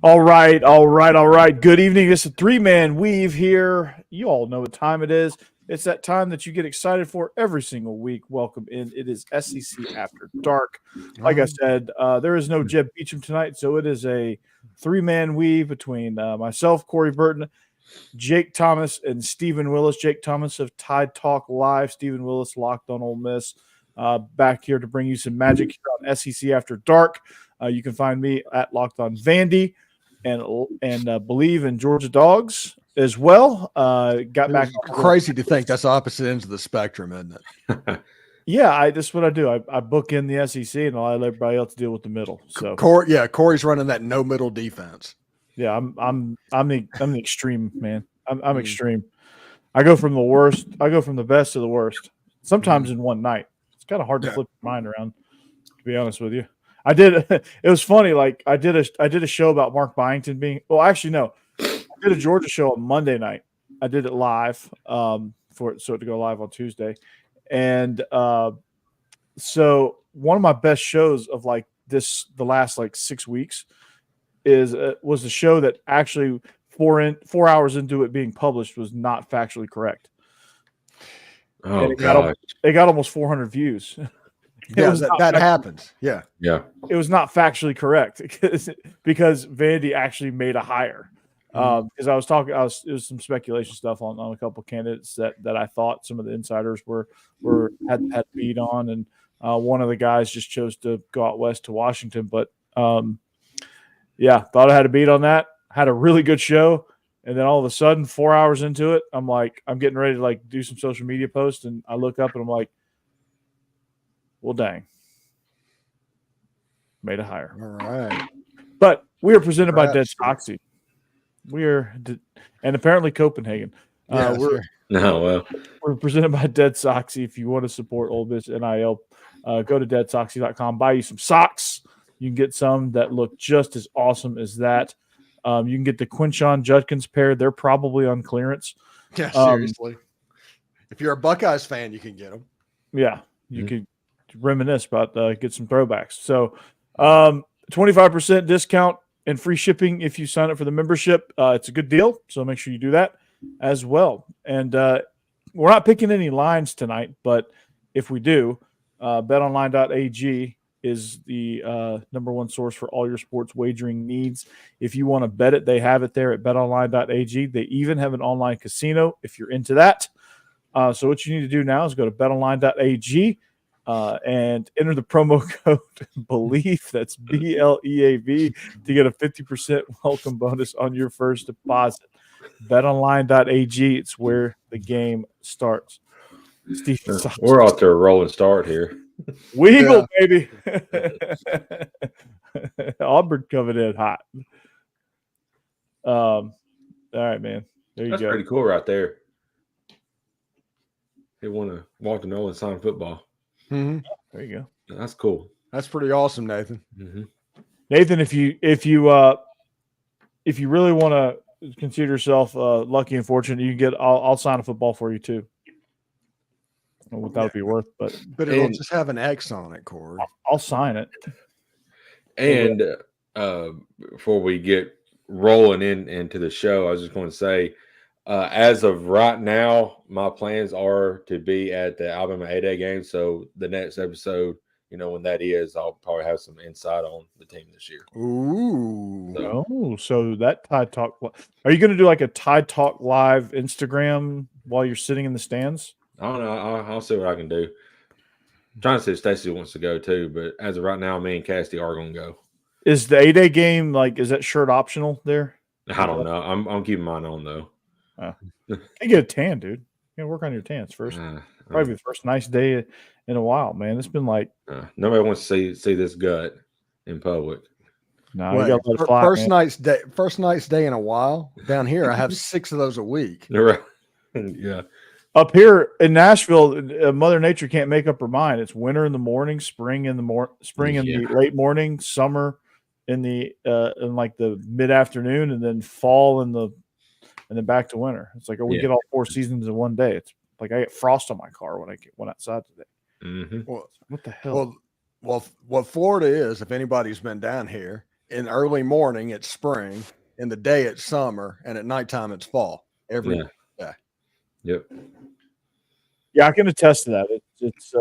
All right. Good evening. It's a three-man weave here. You all know what time it is. It's that time that you get excited for every single week. Welcome in. It is SEC After Dark. Like I said, there is no Jeb Beecham tonight, so it is a three-man weave between myself, Corey Burton, Jake Thomas, and Stephen Willis. Jake Thomas of Tide Talk Live. Stephen Willis locked on Ole Miss. Back here to bring you some magic here on SEC After Dark. You can find me at Locked On Vandy and Bleav In Georgia Dawgs as well. Got back. Crazy to think that's opposite ends of the spectrum, isn't it? Yeah, that's what I do. I book in the SEC and I let everybody else deal with the middle. So Corey's running that no middle defense. Yeah, I'm the extreme man. I'm extreme. I go from the worst. I go from the best to the worst. Sometimes in one night. It's kind of hard to flip your mind around, to be honest with you. I did. It was funny. Like I did a show about Mark Byington being. Well, actually, no. I did a Georgia show on Monday night. I did it live for it to go live on Tuesday, and so one of my best shows of like the last like 6 weeks was the show that actually 4 hours into it being published was not factually correct. Oh, it got almost 400 views. Yeah, that happens. Yeah. It was not factually correct because Vandy actually made a hire. Because it was some speculation stuff on a couple of candidates that I thought some of the insiders had beat on, and one of the guys just chose to go out west to Washington. But thought I had a beat on that. Had a really good show. And then all of a sudden, 4 hours into it, I'm getting ready to like do some social media posts, and I look up and I'm like, well, dang, made a hire. All right. But we are presented by DeadSoxy. And apparently Copenhagen. We're presented by DeadSoxy. If you want to support Ole Miss NIL, go to DeadSoxy.com, buy you some socks. You can get some that look just as awesome as that. You can get the Quinshon Judkins pair. They're probably on clearance. Yeah, seriously. If you're a Buckeyes fan, you can get them. Yeah, you could reminisce about get some throwbacks. So 25% discount and free shipping if you sign up for the membership. It's a good deal, so make sure you do that as well. And we're not picking any lines tonight, but if we do, betonline.ag is the number one source for all your sports wagering needs. If you want to bet it, they have it there at betonline.ag. They even have an online casino if you're into that. So what you need to do now is go to betonline.ag and enter the promo code Bleav, that's BLEAV, to get a 50% welcome bonus on your first deposit. Betonline.ag, it's where the game starts. We're off to a rolling start here. Weagle, baby. Auburn coming in hot. All right, man. There you go. That's pretty cool right there. They want to walk to Nolan sign football. Mm-hmm. There you go. That's cool. That's pretty awesome, Nathan. Mm-hmm. Nathan, if you really want to consider yourself lucky and fortunate, you can get. I'll sign a football for you too. I don't know what that would be worth, but it'll just have an X on it, Corey. I'll sign it. And before we get rolling into the show, I was just going to say, as of right now, my plans are to be at the Alabama A-Day game. So the next episode, when that is, I'll probably have some insight on the team this year. Ooh. So that Tide Talk. Are you going to do like a Tide Talk live Instagram while you're sitting in the stands? I don't know. I'll see what I can do. I'm trying to see if Stacey wants to go too, but as of right now, me and Cassidy are going to go. Is the A-Day game is that shirt optional there? I don't know. I'm keeping mine on though. You get a tan, dude. You gotta work on your tans first. Probably the first nice day in a while, man. It's been like nobody wants to see this gut in public. No, you gotta let it fly, first night's day in a while. Down here, I have 6 of those a week. Right. Yeah. Up here in Nashville, Mother Nature can't make up her mind. It's winter in the morning, spring in the late morning, summer in the in like the mid afternoon, and then fall and then back to winter. It's like we get all 4 seasons in one day. It's like I get frost on my car when I went outside today. Mm-hmm. Well, what the hell? Well, what Florida is, if anybody's been down here, in early morning it's spring, in the day it's summer, and at nighttime it's fall. Every day. Yep. Yeah, I can attest to that. It's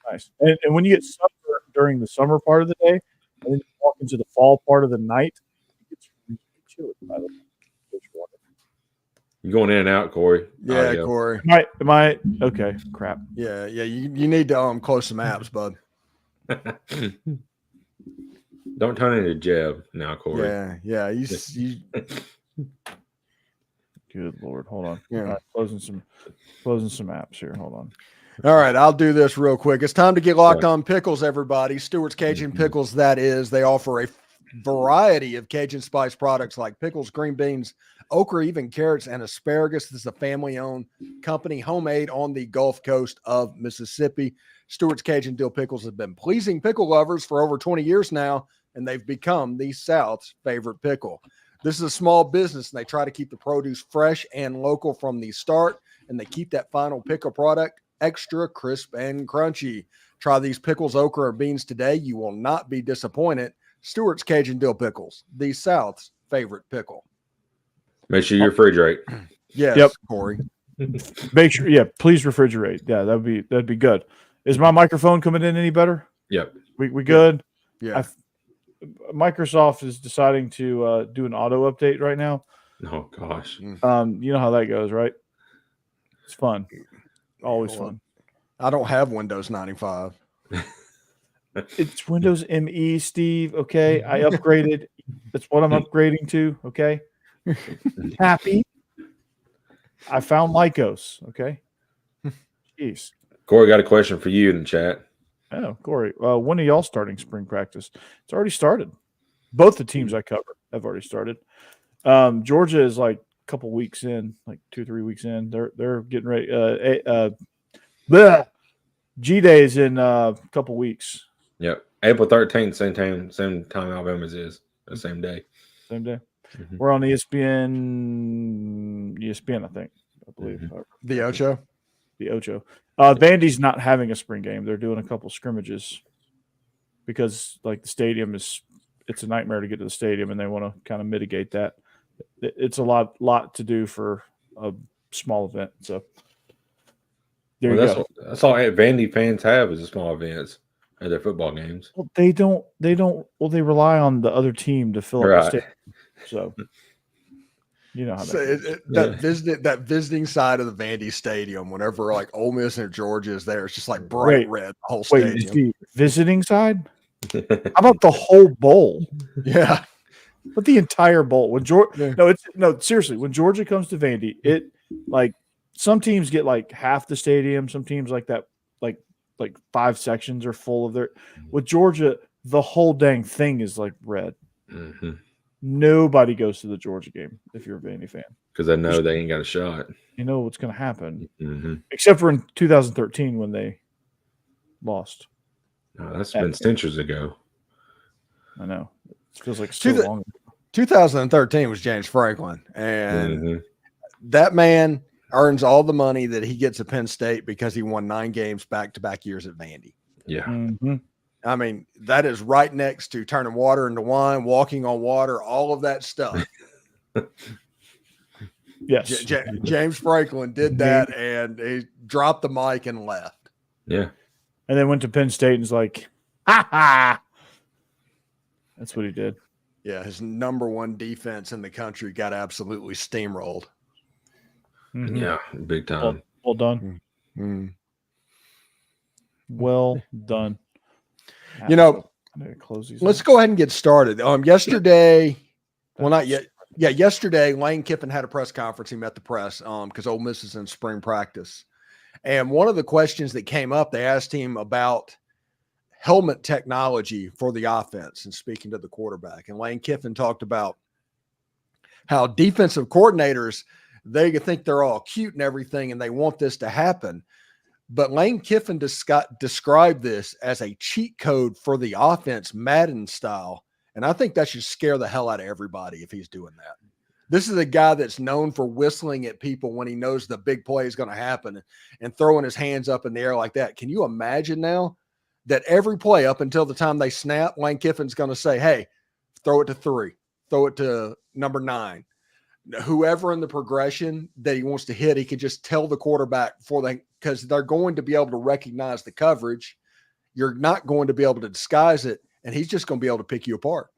nice. And when you get sunburned during the summer part of the day, and then you walk into the fall part of the night, it gets really chilly. By the way. You're going in and out, Corey. Yeah, Audio. Corey. Am I okay? Crap. Yeah. You need to close some apps, bud. Don't turn into Jeb now, Corey. Yeah. You Good Lord. Hold on. Yeah. All right, closing some apps here. Hold on. All right, I'll do this real quick. It's time to get locked on pickles, everybody. Stewart's Cajun Pickles, that is. They offer a variety of Cajun spice products like pickles, green beans, okra, even carrots, and asparagus. This is a family-owned company, homemade on the Gulf Coast of Mississippi. Stewart's Cajun Dill Pickles has been pleasing pickle lovers for over 20 years now, and they've become the South's favorite pickle. This is a small business, and they try to keep the produce fresh and local from the start, and they keep that final pickle product extra crisp and crunchy. Try these pickles, okra, or beans today. You will not be disappointed. Stewart's Cajun Dill Pickles, the South's favorite pickle. Make sure you refrigerate. Yes, Yep. Corey. Make sure, please refrigerate. Yeah, that'd be good. Is my microphone coming in any better? Yep. We good? Yeah. Microsoft is deciding to do an auto update right now. Oh gosh. You know how that goes, right? It's fun. Always fun. I don't have Windows 95. It's Windows ME, Steve. Okay. I upgraded. That's what I'm upgrading to. Okay. Happy. I found Lycos. Okay. Jeez. Corey got a question for you in the chat. Oh, Corey. When are y'all starting spring practice? It's already started. Both the teams I cover have already started. Georgia is like a couple weeks in, like 2-3 weeks in. They're getting ready. G Day is in a couple weeks. Yep. April 13th, same time Alabama's is. The same day. Same day. Mm-hmm. We're on ESPN, I think. I Bleav. Mm-hmm. The Ocho. Vandy's not having a spring game. They're doing a couple scrimmages because like the stadium it's a nightmare to get to the stadium, and they want to kind of mitigate that. It's a lot to do for a small event. So there you go. That's all Vandy fans have is the small events at their football games. Well, they rely on the other team to fill up the stadium. So you know how that visiting side of the Vandy Stadium, whenever like Ole Miss and Georgia is there, it's just like bright red the whole stadium. The visiting side? How about the whole bowl? Yeah. But the entire bowl. When seriously, when Georgia comes to Vandy, it like some teams get like half the stadium, some teams like that, like 5 sections are full of their. With Georgia, the whole dang thing is like red. Mm-hmm. Nobody goes to the Georgia game if you're a Vandy fan. Because they know they ain't got a shot. You know what's going to happen. Mm-hmm. Except for in 2013 when they lost. No, that's been centuries ago. I know. It feels like so long ago. 2013 was James Franklin. And that man earns all the money that he gets at Penn State because he won 9 games back-to-back years at Vandy. Yeah. Mm-hmm. I mean, that is right next to turning water into wine, walking on water, all of that stuff. Yes. James Franklin did that, and he dropped the mic and left. Yeah. And then went to Penn State and was like, ha ha. That's what he did. Yeah, his number 1 defense in the country got absolutely steamrolled. Mm-hmm. Yeah, big time. Well done. Mm-hmm. Well done. You know, let's go ahead and get started. Yesterday, well, not yet. Yeah, yesterday, Lane Kiffin had a press conference. He met the press because Ole Miss is in spring practice. And one of the questions that came up, they asked him about helmet technology for the offense and speaking to the quarterback. And Lane Kiffin talked about how defensive coordinators, they think they're all cute and everything, and they want this to happen. But Lane Kiffin described this as a cheat code for the offense, Madden style. And I think that should scare the hell out of everybody if he's doing that. This is a guy that's known for whistling at people when he knows the big play is going to happen and throwing his hands up in the air like that. Can you imagine now that every play up until the time they snap, Lane Kiffin's going to say, hey, throw it to 3, throw it to number 9. Whoever in the progression that he wants to hit, he can just tell the quarterback because they're going to be able to recognize the coverage. You're not going to be able to disguise it, and he's just going to be able to pick you apart.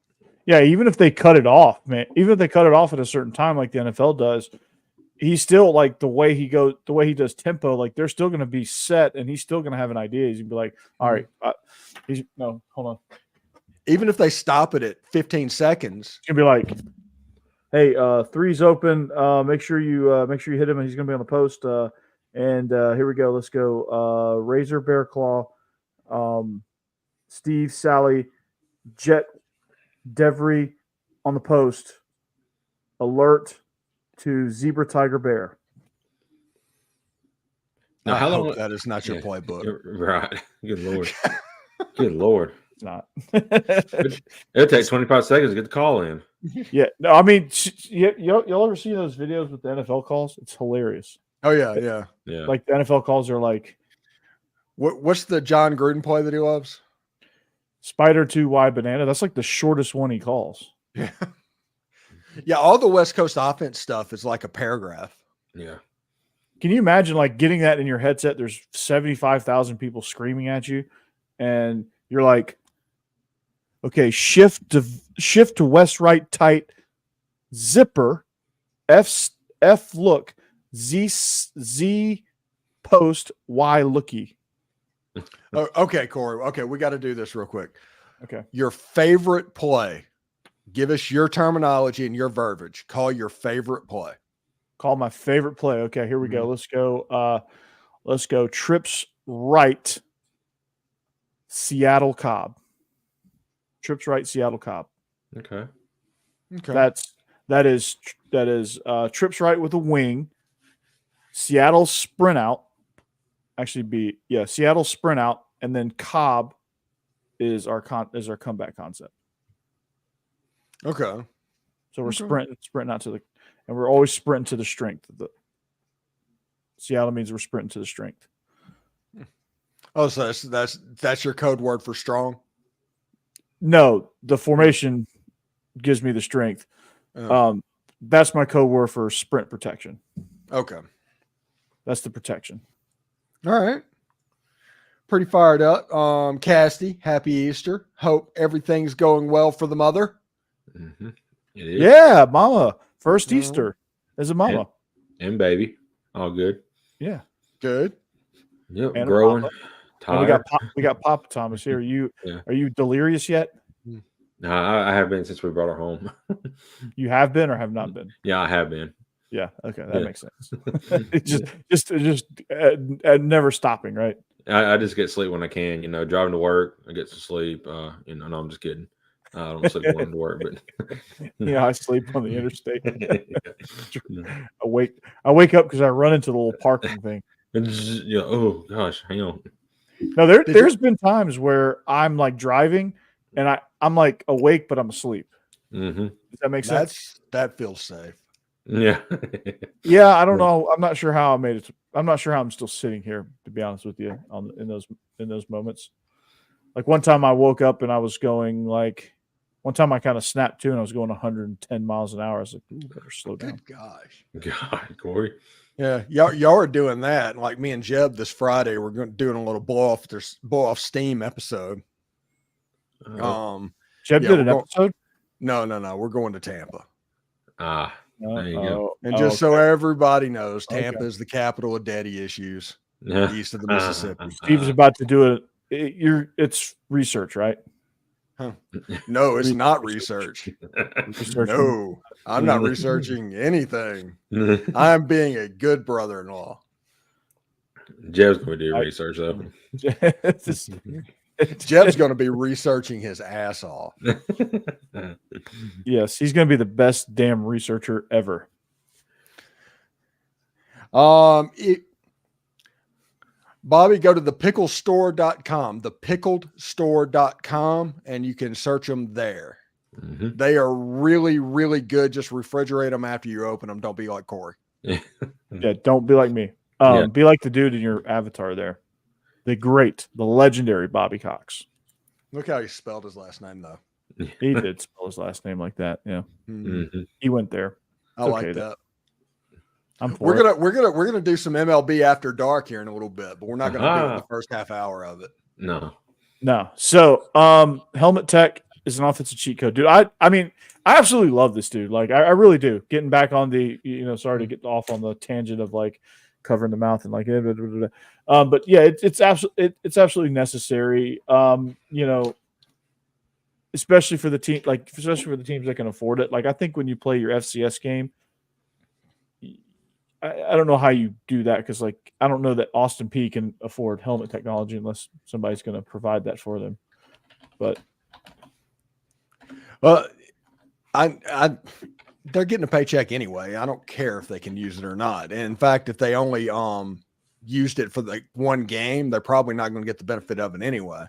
Yeah, even if they cut it off, man, even if they cut it off at a certain time like the NFL does, he's still like the way he does tempo, like they're still going to be set, and he's still going to have an idea. He's going to be like, all right, no, hold on. Even if they stop it at 15 seconds, it's going to be like, hey, 3's open. Make sure you hit him, and he's going to be on the post. And here we go. Let's go. Razor, Bear Claw, Steve, Sally, Jet, Devry on the post. Alert to Zebra, Tiger, Bear. Now, I how hope long that is not your playbook. Right. Good Lord. Good Lord. It's not. It'll take 25 seconds to get the call in. Yeah. No, I mean, y'all ever see those videos with the NFL calls? It's hilarious. Oh, yeah. Like the NFL calls are like, what's the John Gruden play that he loves? Spider 2 Y banana. That's like the shortest one he calls. Yeah. Yeah, all the West Coast offense stuff is like a paragraph. Yeah. Can you imagine like getting that in your headset? There's 75,000 people screaming at you, and you're like, okay, shift to west right tight, zipper, F look, Z post, Y looky. Oh, okay, Corey. Okay, we got to do this real quick. Okay. Your favorite play. Give us your terminology and your verbiage. Call your favorite play. Call my favorite play. Okay, here we go. Let's go. Trips right, Seattle Cobb. Trips right, Seattle Cobb. Okay. That is trips right with a wing. Seattle sprint out. Actually, Seattle sprint out, and then Cobb is our comeback concept. Okay. So we're sprinting out to and we're always sprinting to the strength of the Seattle means we're sprinting to the strength. Oh, so that's your code word for strong? No, the formation gives me the strength. That's my code word for sprint protection. Okay. That's the protection. All right. Pretty fired up. Casty, happy Easter. Hope everything's going well for the mother. Mm-hmm. It is. Yeah, mama. First Easter as a mama. And baby. All good. Yeah. Good. Yep. And growing. Tired. We got Papa Thomas here. Are you delirious yet? No, I have been since we brought her home. You have been or have not been? Yeah, I have been. Yeah. Okay. That makes sense. just never stopping, right? I just get sleep when I can, driving to work, I get some sleep. No, I'm just kidding. I don't sleep going to work, but I sleep on the interstate. I wake up because I run into the little parking thing. Oh gosh, hang on. No, there's been times where I'm like driving and I'm like awake, but I'm asleep. Mm-hmm. Does that make sense? That feels safe. Yeah. Yeah, I don't know. I'm not sure how I made it. I'm not sure how I'm still sitting here, to be honest with you, in those moments. Like one time I woke up and I was going like, one time I kind of snapped to and I was going 110 miles an hour. I was like, ooh, better slow down. Good gosh. God, Corey. Yeah, y'all are doing that. Like me and Jeb this Friday, we're doing a little blow off steam episode. Jeb did an episode? No. We're going to Tampa. There you go. And just so everybody knows, Tampa is the capital of daddy issues east of the Mississippi. Steve's about to do it. It's research, right? Huh. No, it's not research. No, I'm not researching anything. I'm being a good brother-in-law. Jeb's going to do research, though. Jeb's going to be researching his ass off. Yes, he's going to be the best damn researcher ever. Bobby, go to thepicklestore.com, thepickedstore.com, and you can search them there. Mm-hmm. They are really, really good. Just refrigerate them after you open them. Don't be like Corey. Yeah, don't be like me. Be like the dude in your avatar there. The legendary Bobby Cox. Look how he spelled his last name, though. He did spell his last name like that. Yeah. Mm-hmm. He went there. I like that. We're gonna do some MLB after dark here in a little bit, but we're not gonna do it in the first half hour of it. No. So helmet tech is an offensive cheat code, dude. I mean, I absolutely love this dude. Like I really do. Getting back on the, sorry to get off on the tangent of like covering the mouth and like, but yeah, it's absolutely necessary. Especially for the team, especially for the teams that can afford it. Like I think when you play your FCS game, I don't know how you do that because like I don't know that Austin Peay can afford helmet technology unless somebody's going to provide that for them. But they're getting a paycheck anyway. I don't care if they can use it or not. And in fact, if they only used it for the one game, they're probably not going to get the benefit of it anyway.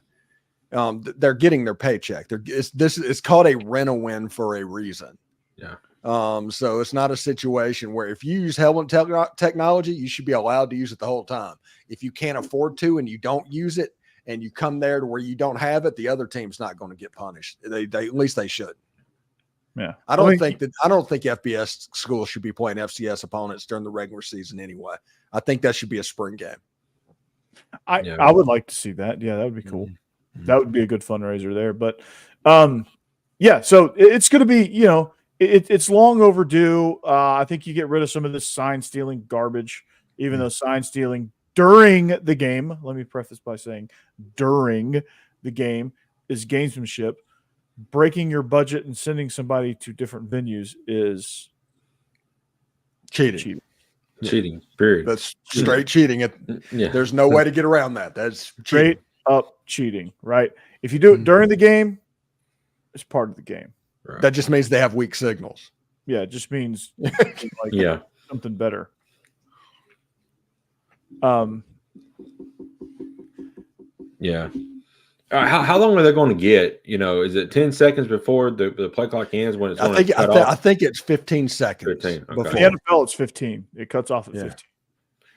They're getting their paycheck. It's called a rent-a-win for a reason. Yeah. So it's not a situation where if you use helmet technology, you should be allowed to use it the whole time. If you can't afford to and you don't use it and you come there to where you don't have it, the other team's not going to get punished. They at least they should. Yeah. I don't think FBS schools should be playing FCS opponents during the regular season anyway. I think that should be a spring game. I would like to see that. Yeah, that would be cool. Mm-hmm. That would be a good fundraiser there. But so it's going to be, it's long overdue. I think you get rid of some of this sign stealing garbage, even though sign stealing during the game, let me preface by saying during the game is gamesmanship. Breaking your budget and sending somebody to different venues is cheating. Cheating, period. That's straight cheating. There's no way to get around that. That's straight up cheating, right? If you do it during the game, it's part of the game. Right. That just means they have weak signals. Yeah, it just means something better. Yeah. How long are they going to get? Is it 10 seconds before the play clock ends when it's going to cut off? I think it's 15 seconds. 15. Okay. Before. The NFL, it's 15. It cuts off at 15.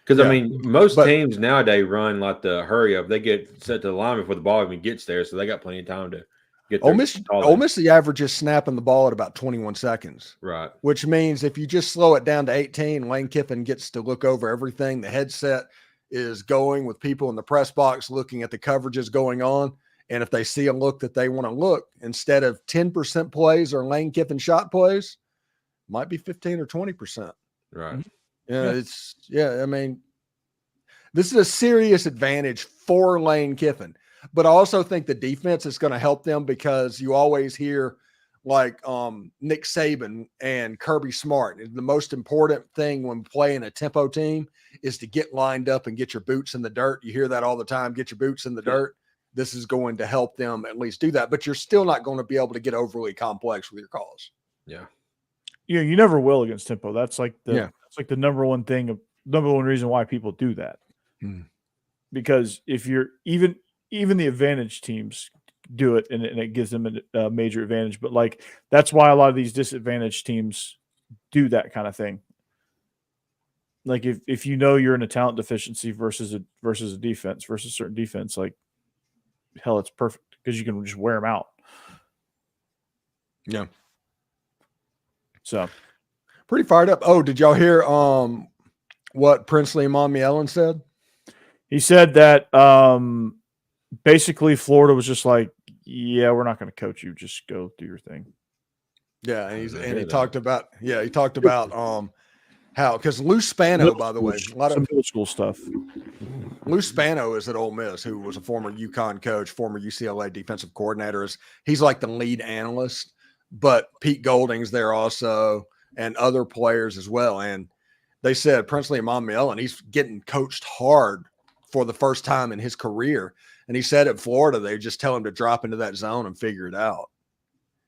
Because, I mean, most teams nowadays run like the hurry up. They get set to the line before the ball even gets there, so they got plenty of time to get there. Ole Miss, the average is snapping the ball at about 21 seconds. Right. Which means if you just slow it down to 18, Lane Kiffin gets to look over everything. The headset is going with people in the press box looking at the coverages going on. And if they see a look that they want to look, instead of 10% plays or Lane Kiffin shot plays, might be 15 or 20%. Right. I mean, this is a serious advantage for Lane Kiffin. But I also think the defense is going to help them because you always hear like Nick Saban and Kirby Smart. The most important thing when playing a tempo team is to get lined up and get your boots in the dirt. You hear that all the time, get your boots in the dirt. This is going to help them at least do that, but you're still not going to be able to get overly complex with your calls. Yeah. You never will against tempo. That's like the number one reason why people do that. Because if you're even the advantage teams do it and it gives them a major advantage, but like that's why a lot of these disadvantaged teams do that kind of thing. Like if you're in a talent deficiency versus a defense versus certain defense, like hell, it's perfect because you can just wear them out. Yeah. So pretty fired up. Oh, did y'all hear what Princely Mommy Ellen said? He said that basically Florida was just like, yeah, we're not going to coach you. Just go do your thing. Yeah. And he talked about how, because Lou Spano, by the way, a lot of middle school stuff. Lou Spano is at Ole Miss, who was a former UConn coach, former UCLA defensive coordinator. He's like the lead analyst, but Pete Golding's there also and other players as well. And they said Princely and Mommy Ellen, he's getting coached hard for the first time in his career. And he said at Florida, they just tell him to drop into that zone and figure it out.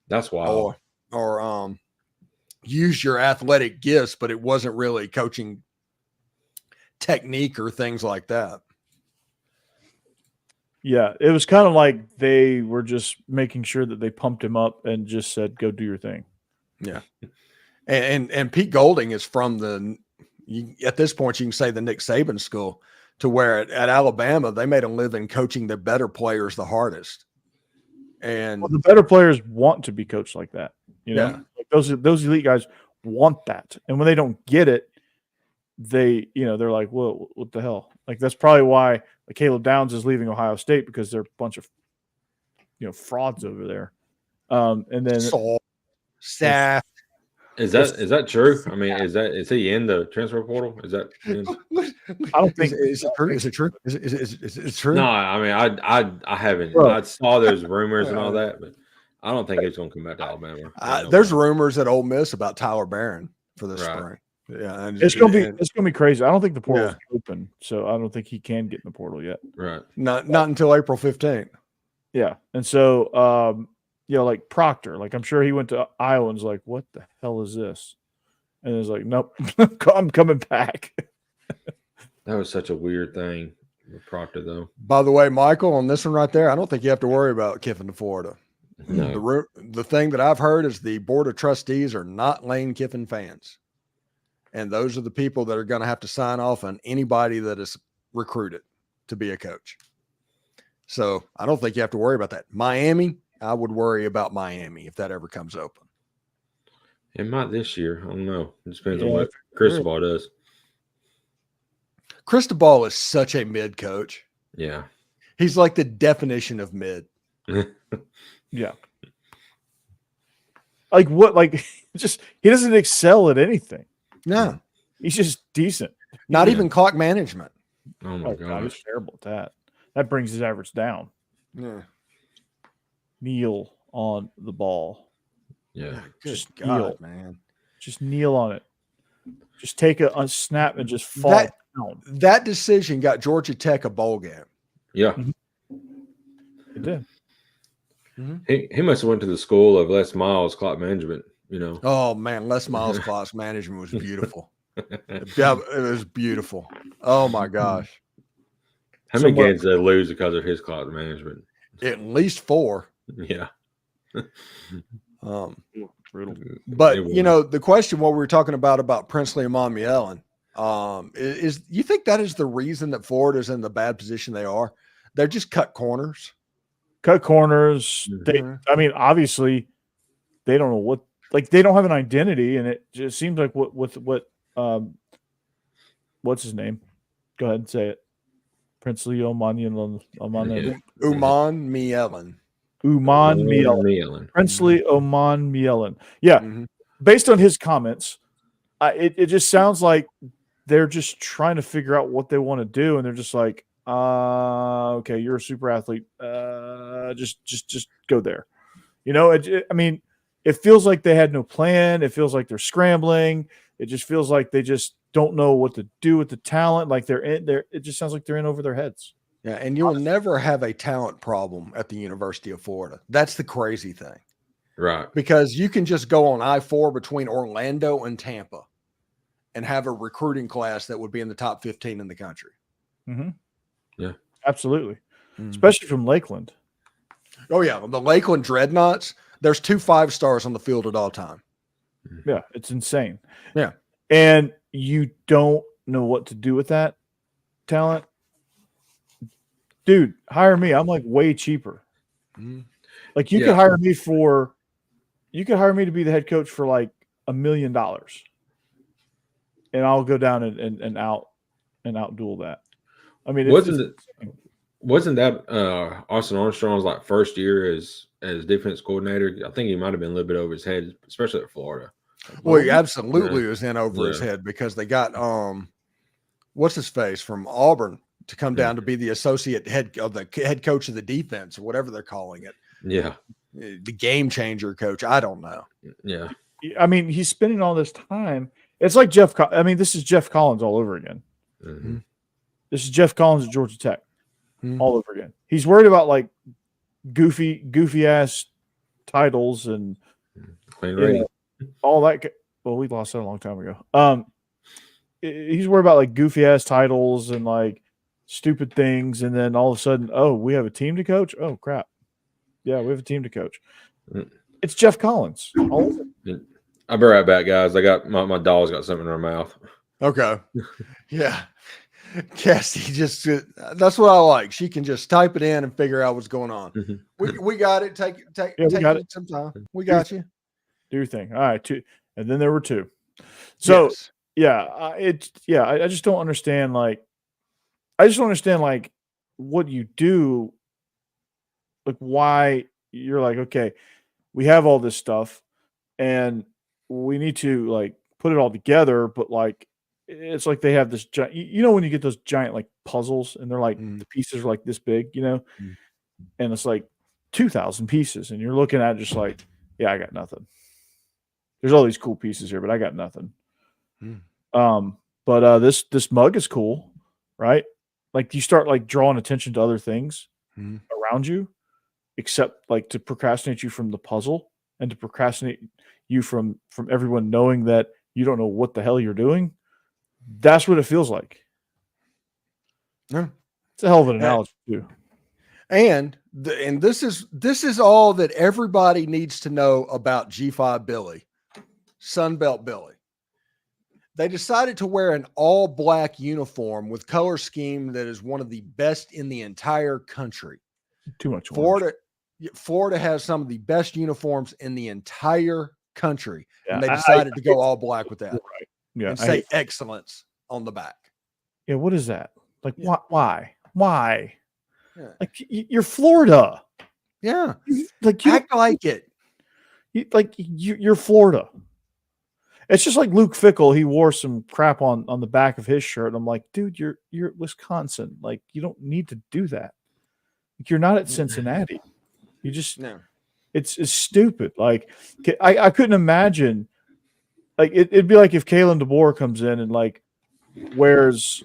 That's wild. Or use your athletic gifts, but it wasn't really coaching technique or things like that. Yeah, it was kind of like they were just making sure that they pumped him up and just said, go do your thing. Yeah. And Pete Golding is from at this point, you can say the Nick Saban school, to where at Alabama, they made a living coaching the better players the hardest. And the better players want to be coached like that. You know, Yeah. like those elite guys want that. And when they don't get it, they're like, whoa, what the hell? Like, that's probably why Caleb Downs is leaving Ohio State, because they're a bunch of, frauds over there. And then staff. Is that true? I mean, is he in the transfer portal? Is that? I don't think is it true? Is it true? Is it true? No, I mean, I haven't. Bro. I saw those rumors and all that, but I don't think he's going to come back to Alabama. There's rumors at Ole Miss about Tyler Barron for this spring. Yeah, it's gonna be crazy. I don't think the portal's open, so I don't think he can get in the portal yet. Right. Not until April 15th. Yeah, and so like Proctor, like I'm sure he went to Iowa and was like, "What the hell is this?" And it's like, "Nope, I'm coming back." That was such a weird thing with Proctor, though. By the way, Michael, on this one right there, I don't think you have to worry about Kiffin to Florida. No. The thing that I've heard is the board of trustees are not Lane Kiffin fans. And those are the people that are going to have to sign off on anybody that is recruited to be a coach. So I don't think you have to worry about that. Miami, I would worry about Miami if that ever comes open. It might this year. I don't know. It depends on what Cristobal does. Cristobal is such a mid coach. Yeah. He's like the definition of mid. Yeah. Like what? Like he doesn't excel at anything. No. He's just decent. Not even clock management. Oh my God. He's terrible at that. That brings his average down. Yeah. Kneel on the ball. Yeah. Just God, kneel, man. Just kneel on it. Just take a snap and just fall down. That decision got Georgia Tech a bowl game. Yeah. It did. He must have went to the school of Les Miles clock management, Oh man, Les Miles clock management was beautiful. Yeah, it was beautiful. Oh my gosh. How many games did they lose because of his clock management? At least 4. Yeah. Brutal. But the question what we were talking about Princely and Monmielen, is you think that is the reason that Florida's in the bad position they are? They're just cut corners. Cut corners. Obviously they don't know what, like, they don't have an identity, and it just seems like what's his name? Go ahead and say it. Princely Uman Mielen. Princely Uman Mielen. Yeah. Mm-hmm. Based on his comments, it just sounds like they're just trying to figure out what they want to do, and they're just like, okay, you're a super athlete. Just go there. It feels like they had no plan. It feels like they're scrambling. It just feels like they just don't know what to do with the talent. Like they're in there. It just sounds like they're in over their heads. Yeah. And you'll never have a talent problem at the University of Florida. That's the crazy thing. Right. Because you can just go on I-4 between Orlando and Tampa and have a recruiting class that would be in the top 15 in the country. Mm-hmm. Yeah, absolutely. Mm-hmm. Especially from Lakeland. Oh yeah. The Lakeland Dreadnoughts, there's 2 5-stars on the field at all time. Yeah. It's insane. Yeah. And you don't know what to do with that talent. Dude, hire me. I'm like way cheaper. Mm-hmm. Like you could hire me to be the head coach for like $1 million. And I'll go down and outduel that. I mean, wasn't that Austin Armstrong's like first year as defense coordinator? I think he might have been a little bit over his head, especially at Florida. Well, he absolutely was in over his head because they got what's his face from Auburn to come down to be the associate head coach of the defense or whatever they're calling it. Yeah, the game changer coach. I don't know. Yeah, I mean, he's spending all this time. It's like this is Jeff Collins all over again. Mm-hmm. This is Jeff Collins at Georgia Tech all over again. He's worried about like goofy ass titles and all that. Well, we lost that a long time ago. He's worried about like goofy ass titles and like stupid things, and then all of a sudden, oh, we have a team to coach. Oh crap! Yeah, we have a team to coach. It's Jeff Collins. I'll be right back, guys. I got my dog's got something in her mouth. Okay. Yeah. Cassie that's what I like. She can just type it in and figure out what's going on. We got it. Take some time. We got you. Do your thing. All right. 2. And then there were 2. So I just don't understand. Like what you do, like why you're like, okay, we have all this stuff and we need to like put it all together. But like, it's like they have this giant, when you get those giant like puzzles and they're like, the pieces are like this big, and it's like 2,000 pieces. And you're looking at it just like, yeah, I got nothing. There's all these cool pieces here, but I got nothing. But this mug is cool, right? Like you start like drawing attention to other things around you, except like to procrastinate you from the puzzle and to procrastinate you from everyone knowing that you don't know what the hell you're doing. That's what it feels like. Yeah. It's a hell of an analogy too. And this is all that everybody needs to know about G5 Billy, Sunbelt Billy. They decided to wear an all-black uniform with color scheme that is one of the best in the entire country. Too much. Florida has some of the best uniforms in the entire country, and they decided to go all black with that. Right. Yeah, and say excellence on the back. Yeah, what is that? Like, why? Yeah. Like, you're Florida. Yeah, like you act like it. You're Florida. It's just like Luke Fickell. He wore some crap on the back of his shirt. And I'm like, dude, you're at Wisconsin. Like, you don't need to do that. Like, you're not at Cincinnati. You just it's stupid. Like, I couldn't imagine. Like it'd be like if Kalen DeBoer comes in and like wears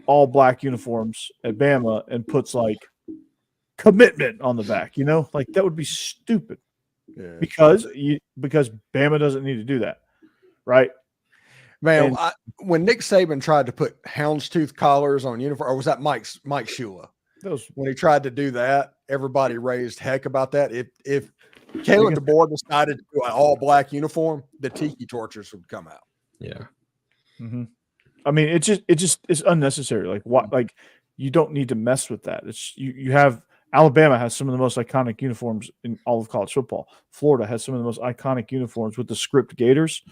all black uniforms at Bama and puts like commitment on the back, like that would be stupid. Yeah. Because Bama doesn't need to do that, right? Man, when Nick Saban tried to put houndstooth collars on uniform, or was that Mike Shula? When he tried to do that, everybody raised heck about that. If Kalen DeBoer decided to do an all-black uniform, the tiki torches would come out. Yeah. Mm-hmm. I mean, it's unnecessary. Like what? Like you don't need to mess with that. It's you have Alabama has some of the most iconic uniforms in all of college football. Florida has some of the most iconic uniforms with the script gators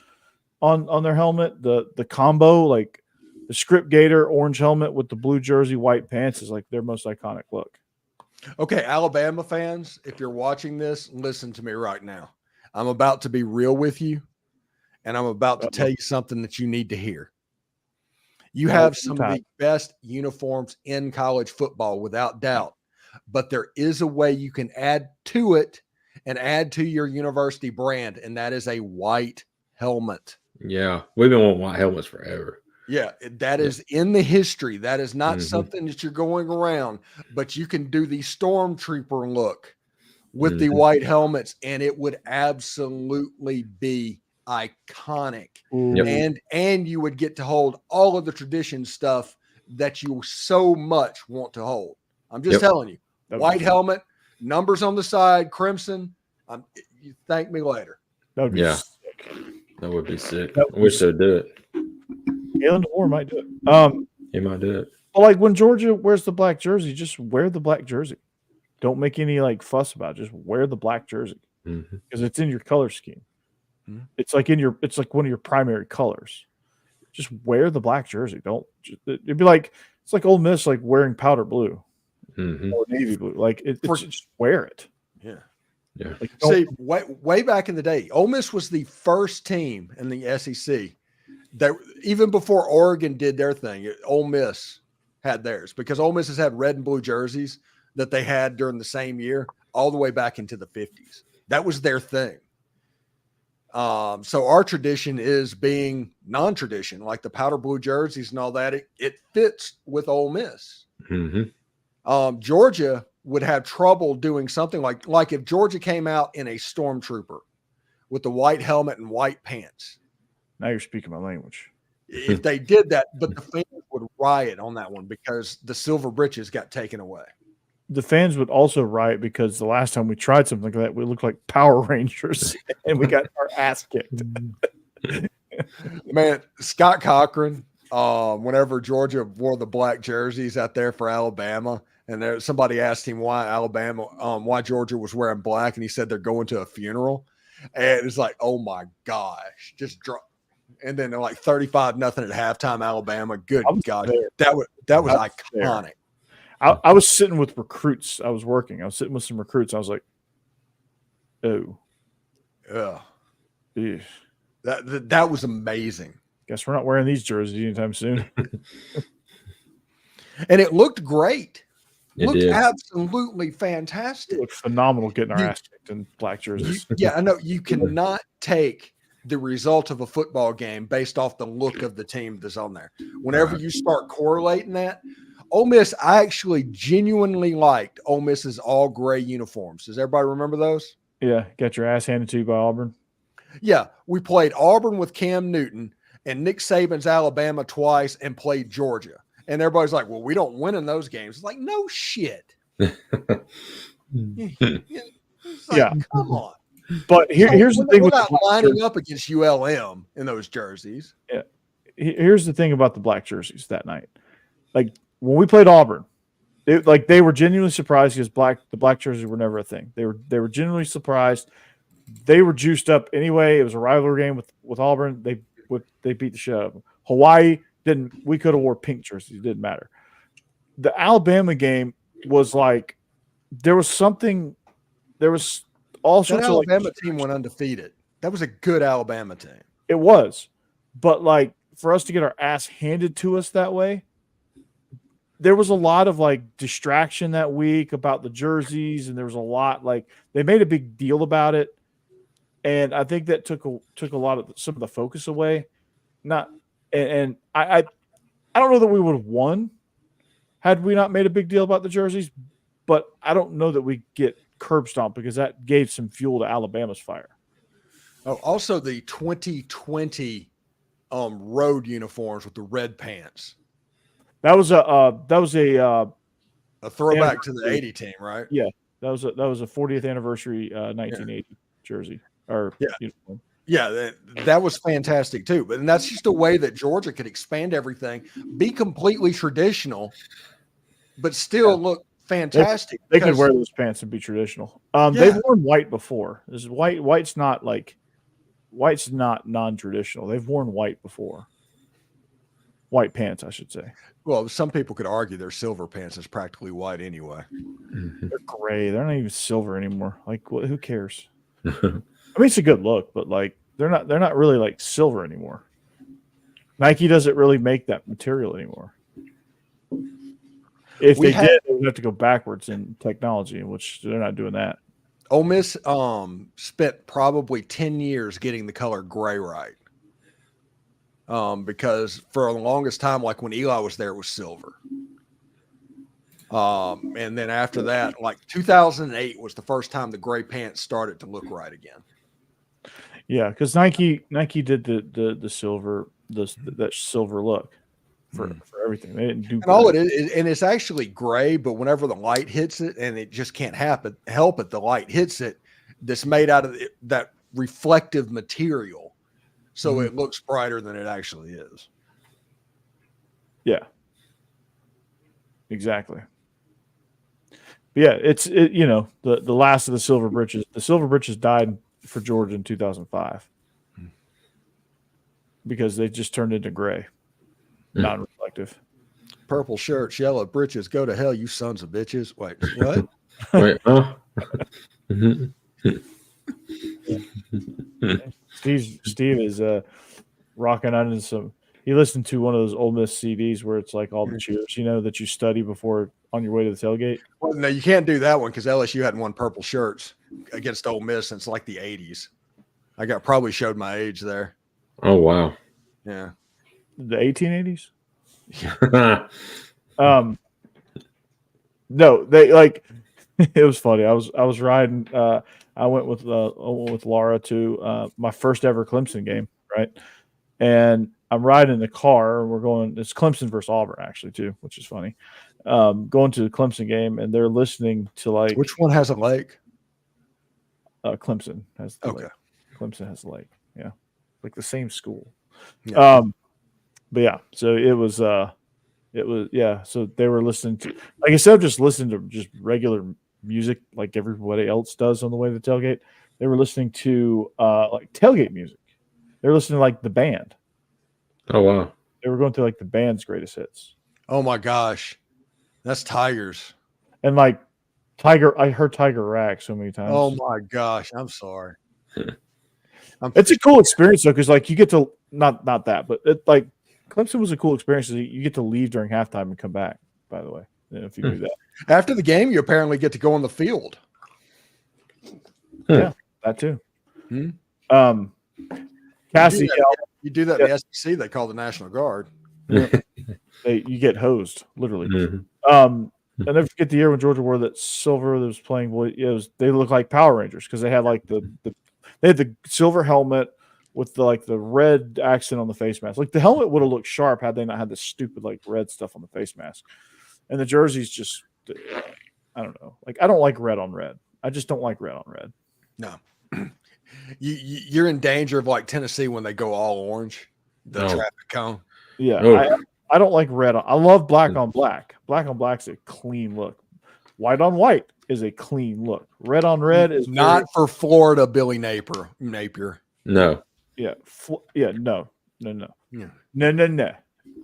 on their helmet. The combo, like the script gator orange helmet with the blue jersey, white pants, is like their most iconic look. Okay, Alabama fans, if you're watching this, listen to me right now. I'm about to be real with you, and I'm about to tell you something that you need to hear. You have some of the best uniforms in college football, without doubt, but there is a way you can add to it and add to your university brand, and that is a white helmet. Yeah, we've been wanting white helmets forever. Yeah, that is in the history. That is not something that you're going around, but you can do the stormtrooper look with the white helmets, and it would absolutely be iconic. Yep. And you would get to hold all of the tradition stuff that you so much want to hold. I'm just telling you, white helmet, numbers on the side, crimson. You thank me later. That would be sick. That would be sick. I wish they'd do it. Kalen DeBoer might do it. He might do it. But like when Georgia wears the black jersey, just wear the black jersey. Don't make any like fuss about it. Just wear the black jersey because it's in your color scheme. Mm-hmm. It's like one of your primary colors. Just wear the black jersey. It'd be like it's like Ole Miss like wearing powder blue or navy blue. Like just wear it. Yeah. Yeah. Like, see, way back in the day, Ole Miss was the first team in the SEC that even before Oregon did their thing, Ole Miss had theirs, because Ole Miss has had red and blue jerseys that they had during the same year all the way back into the 50s. That was their thing. So our tradition is being non-tradition, like the powder blue jerseys and all that. It fits with Ole Miss. Mm-hmm. Georgia would have trouble doing something like if Georgia came out in a stormtrooper with the white helmet and white pants. Now you're speaking my language. If they did that, but the fans would riot on that one because the silver britches got taken away. The fans would also riot because the last time we tried something like that, we looked like Power Rangers and we got our ass kicked. Man, Scott Cochran whenever Georgia wore the black jerseys out there for Alabama, and somebody asked him why Georgia was wearing black, and he said they're going to a funeral, and it's like, oh my gosh, just drop. And then they're like 35-0 at halftime, Alabama. Good God, that was iconic. I was sitting with recruits. I was sitting with some recruits. I was like, oh, yeah, that was amazing. Guess we're not wearing these jerseys anytime soon. And it looked great. It looked did. Absolutely fantastic. It looked phenomenal getting our ass kicked in black jerseys. Yeah, I know. You cannot take the result of a football game based off the look of the team that's on there. Whenever you start correlating that, Ole Miss, I actually genuinely liked Ole Miss's all gray uniforms. Does everybody remember those? Yeah, got your ass handed to you by Auburn. Yeah, we played Auburn with Cam Newton and Nick Saban's Alabama twice and played Georgia. And everybody's like, well, we don't win in those games. It's like, no shit. It's like, come on. But here's the thing. We're not lining up against ULM in those jerseys. Yeah. Here's the thing about the black jerseys that night. Like when we played Auburn, they were genuinely surprised because the black jerseys were never a thing. They were genuinely surprised. They were juiced up anyway. It was a rivalry game with Auburn. They beat the shit out of them. Hawaii didn't. We could have wore pink jerseys. It didn't matter. The Alabama game was like there was all sorts of Alabama team went undefeated. That was a good Alabama team. It was, but like for us to get our ass handed to us that way, there was a lot of like distraction that week about the jerseys, and there was a lot like they made a big deal about it. And I think that took a lot of some of the focus away. I don't know that we would have won had we not made a big deal about the jerseys, but I don't know that we get curb stomped because that gave some fuel to Alabama's fire. Oh, also the 2020 road uniforms with the red pants. That was a throwback to the 80 team, right? Yeah, that was a 40th anniversary 1980 jersey. Uniform. Yeah, that was fantastic too. But that's just a way that Georgia could expand everything, be completely traditional, but still look fantastic. They could wear those pants and be traditional. They've worn white before. This is white's not non-traditional. They've worn white before. White pants, I should say. Well, some people could argue their silver pants is practically white anyway. They're gray. They're not even silver anymore. Like, who cares? I mean, it's a good look, but like they're not really like silver anymore. Nike doesn't really make that material anymore. If they did, they would have to go backwards in technology, which they're not doing that. Ole Miss spent probably 10 years getting the color gray right. Because for the longest time, like when Eli was there, it was silver. And then after that, like 2008 was the first time the gray pants started to look right again. Yeah, because Nike did the silver that silver look for everything. They didn't do and all it is, and it's actually gray, but whenever the light hits it, and it just can't help it, the light hits it. That's made out of that reflective material, so it looks brighter than it actually is. Yeah, exactly. But yeah, it's the last of the silver britches. The silver britches died for Georgia in 2005 because they just turned into gray, non-reflective. Purple shirts, yellow britches. Go to hell, you sons of bitches. Wait, what? Wait, huh? Steve is rocking out in some. He listened to one of those Ole Miss CDs where it's like all the cheers, that you study before on your way to the tailgate. Well, no, you can't do that one because LSU hadn't won purple shirts against Ole Miss since like the 80s. I probably showed my age there. Oh wow. Yeah. The 1880s? No, they like it was funny. I was riding I went with Laura to my first ever Clemson game, right? And I'm riding in the car and it's Clemson versus Auburn actually too, which is funny. Going to the Clemson game and they're listening to like which one has a lake? Clemson has the lake. Clemson has the lake. Yeah. Like the same school. Yeah. But yeah, so it was so they were listening to, like, instead of just listening to just regular music like everybody else does on the way to the tailgate, they were listening to like tailgate music. They were listening to like the band. Oh wow. They were going through like the band's greatest hits. Oh my gosh. That's Tigers. And like I heard Tiger Rag so many times. Oh my gosh. I'm sorry. It's a cool experience though, because like you get to not that, but it, like Clemson was a cool experience. You get to leave during halftime and come back, by the way, if you do that. After the game, you apparently get to go on the field. Yeah, that too. Cassie, you do that in the SEC, they call the National Guard. You get hosed, literally. I never forget the year when Georgia wore that silver that was playing. They look like Power Rangers because they had like they had the silver helmet with the red accent on the face mask. Like the helmet would have looked sharp had they not had this stupid like red stuff on the face mask. And the jerseys just, I don't know. Like I don't like red on red. I just don't like red on red. No, you're in danger of like Tennessee when they go all orange. The traffic cone. Yeah, I don't like red on. I love black on black. Black on black's a clean look. White on white is a clean look. Red on red is not for Florida. Billy Napier. No. Yeah. No. Yeah.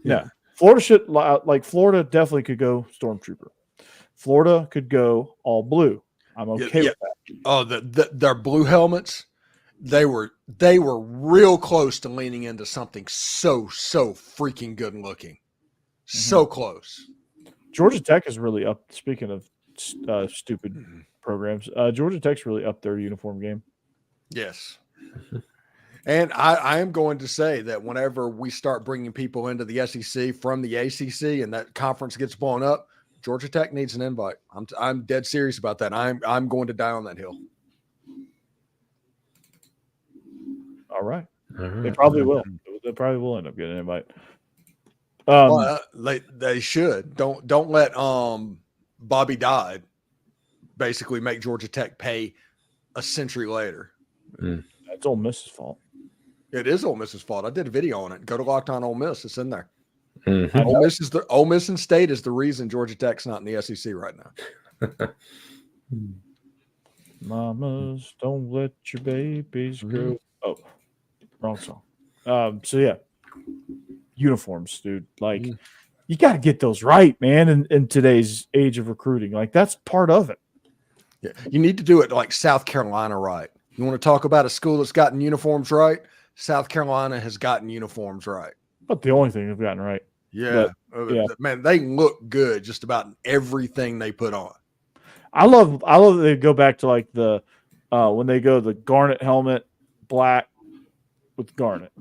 No. Florida should like Florida definitely could go Stormtrooper. Florida could go all blue. I'm okay with that. Oh, their blue helmets. They were real close to leaning into something so freaking good looking. So close. Georgia Tech is really up. Speaking of stupid programs, Georgia Tech's really up their uniform game. Yes. And I am going to say that whenever we start bringing people into the SEC from the ACC and that conference gets blown up, Georgia Tech needs an invite. I'm dead serious about that. I'm going to die on that hill. All right. They probably will. They probably will end up getting an invite. Well, they should. Don't let Bobby Dodd basically make Georgia Tech pay a century later. That's Ole Miss's fault. It is Ole Miss's fault. I did a video on it. Go to Locked On Ole Miss. It's in there. Ole Miss and State is the reason Georgia Tech's not in the SEC right now. Mamas, don't let your babies grow. Oh, wrong song. So yeah, uniforms, dude. Like you got to get those right, man. In today's age of recruiting, like that's part of it. Yeah, you need to do it like South Carolina right. You want to talk about a school that's gotten uniforms right? South Carolina has gotten uniforms right. But the only thing they've gotten right. Yeah. Man, they look good just about everything they put on. I love that they go back to like the when they go the garnet helmet, black with garnet.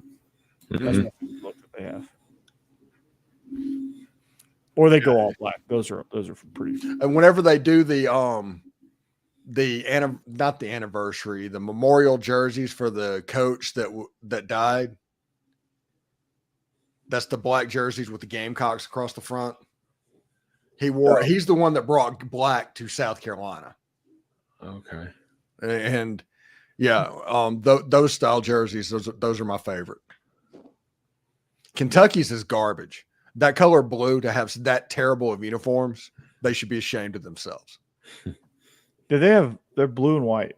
That's the look that they have. Or they go all black. Those are pretty. And whenever they do the memorial jerseys for the coach that died. That's the black jerseys with the Gamecocks across the front. He's the one that brought black to South Carolina. Okay. And yeah, those style jerseys, those are my favorite. Kentucky's is garbage. That color blue to have that terrible of uniforms, they should be ashamed of themselves. They're blue and white.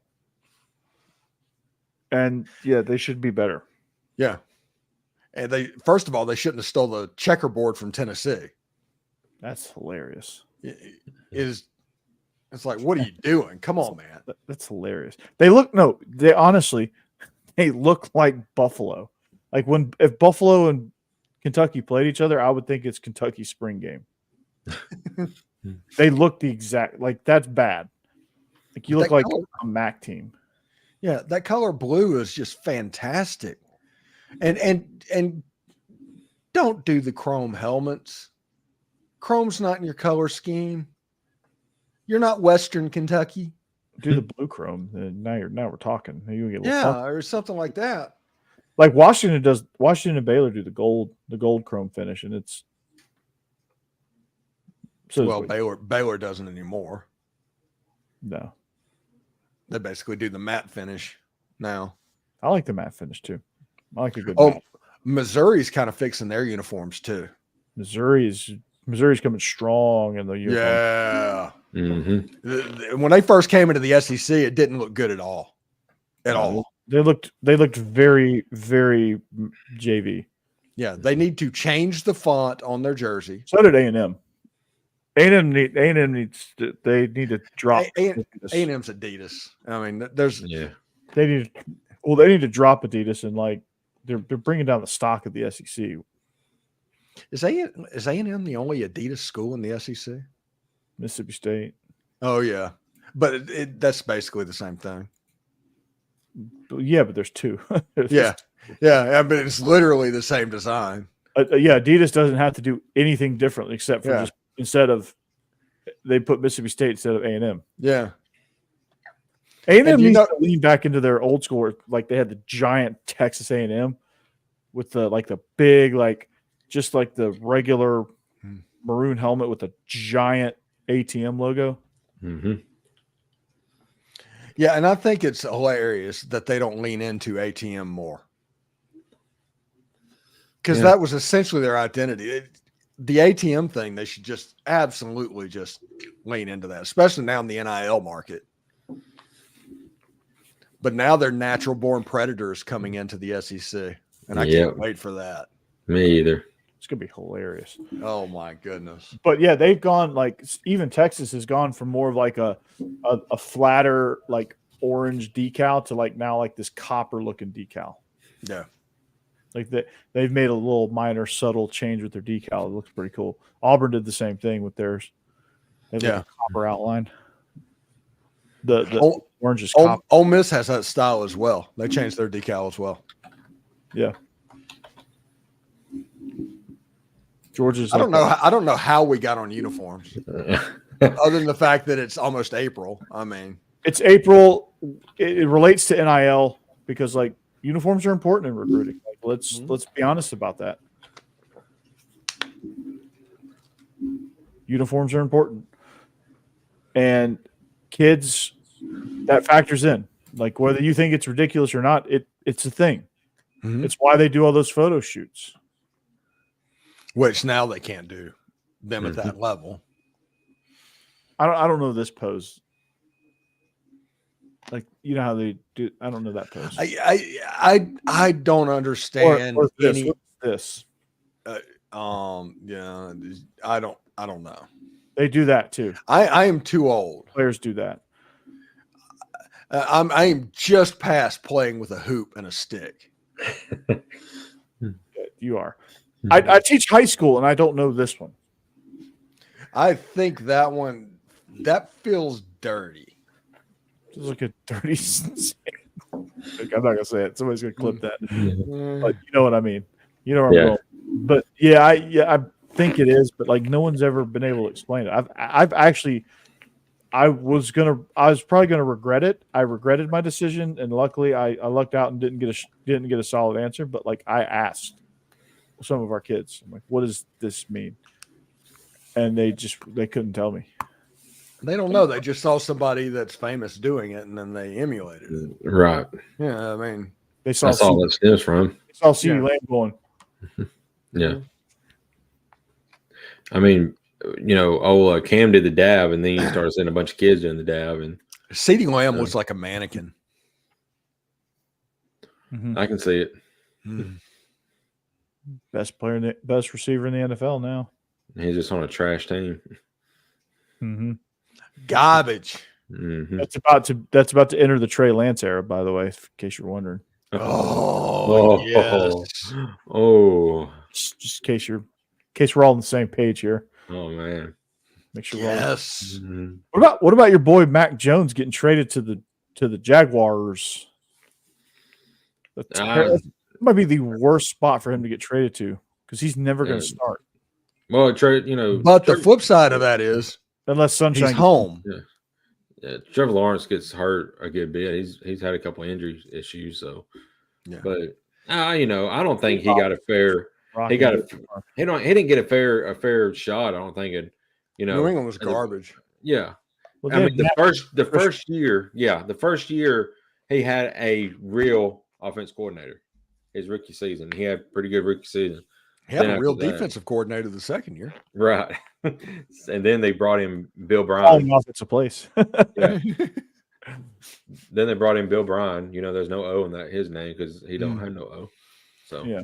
And yeah, they should be better. Yeah. And first of all, they shouldn't have stole the checkerboard from Tennessee. That's hilarious. It's like, what are you doing? Come on, man. That's hilarious. They honestly look like Buffalo. Like if Buffalo and Kentucky played each other, I would think it's Kentucky spring game. They look the exact, like that's bad. Like you look like a MAC team. Yeah, that color blue is just fantastic. And don't do the chrome helmets. Chrome's not in your color scheme. You're not Western Kentucky. Do the blue chrome. Now we're talking. You get or something like that. Like Washington and Baylor do the gold chrome finish, and it's Baylor doesn't anymore. No. They basically do the matte finish now. I like the matte finish too. I like a good matte. Missouri's kind of fixing their uniforms too. Missouri's coming strong in the uniform. Yeah. Mm-hmm. When they first came into the SEC, it didn't look good at all. They looked very, very JV. Yeah, they need to change the font on their jersey. So did A&M. A&M needs to drop. A&M's Adidas. I mean, they need to drop Adidas, and like they're bringing down the stock of the SEC. Is A&M the only Adidas school in the SEC? Mississippi State. Oh yeah, but that's basically the same thing. Yeah, but there's two. Yeah, but it's literally the same design. Yeah, Adidas doesn't have to do anything differently except for just instead of they put Mississippi State instead of A&M. Yeah, A&M needs to lean back into their old school, like they had the giant Texas A&M with the big just like the regular maroon helmet with a giant ATM logo. Mm-hmm. Yeah, and I think it's hilarious that they don't lean into ATM more. Because that was essentially their identity. The ATM thing, they should just absolutely just lean into that, especially now in the NIL market. But now they're natural-born predators coming into the SEC, and I can't wait for that. Me either. It's going to be hilarious. Oh, my goodness. But, yeah, they've gone even Texas has gone from more of a flatter, orange decal to now this copper-looking decal. Yeah. They've made a little minor subtle change with their decal. It looks pretty cool. Auburn did the same thing with theirs. They have a copper outline. The orange is copper. Ole Miss has that style as well. They changed their decal as well. Yeah. Georgia's. I don't know how we got on uniforms, other than the fact that it's almost April. I mean, it's April. It relates to NIL because uniforms are important in recruiting. Let's be honest about that. Uniforms are important, and kids, that factors in. Whether you think it's ridiculous or not, it's a thing. Mm-hmm. It's why they do all those photo shoots. Which now they can't do them at that level. I don't know this pose. You know how they do. I don't know that pose. I don't understand or this. What's this. Yeah, I don't know. They do that too. I am too old. Players do that. I am just past playing with a hoop and a stick. You are. I teach high school, and I don't know this one. I think that feels dirty. It's like a dirty. I'm not gonna say it. Somebody's gonna clip that. But you know what I mean. You know where I'm going. But I think it is. But no one's ever been able to explain it. I've actually. I was probably gonna regret it. I regretted my decision, and luckily I lucked out and didn't get a solid answer. But I asked some of our kids, I'm like, what does this mean? And they couldn't tell me. They don't know. They just saw somebody that's famous doing it, and then they emulated it. Right. Yeah, I mean, that's all that stems from. They saw CeeDee Lamb going. Yeah. I mean, Cam did the dab, and then he started seeing a bunch of kids doing the dab, and CeeDee Lamb looks like a mannequin. Mm-hmm. I can see it. Best receiver in the NFL now. He's just on a trash team. Mm-hmm. Garbage. Mm-hmm. That's about to enter the Trey Lance era, by the way, in case you're wondering. Yes. Just in case we're all on the same page here. Oh man. Make sure we're yes. What about your boy Mac Jones getting traded to the Jaguars? That might be the worst spot for him to get traded to because he's never going to start. Well, but the flip side of that is unless Sunshine he's home. Yeah, Trevor Lawrence gets hurt a good bit. He's had a couple of injury issues, so. Yeah. But I don't think he got a fair. He didn't get a fair shot. I don't think it. New England was garbage. Yeah. Well, I mean the first year he had a real offense coordinator. his rookie season. He had a pretty good rookie season. He had a real defensive coordinator the second year. Right. And then they brought in Bill Bryan. Falling off its place. Yeah. Then they brought in Bill Bryan. There's no O in his name because he don't have no O. So yeah.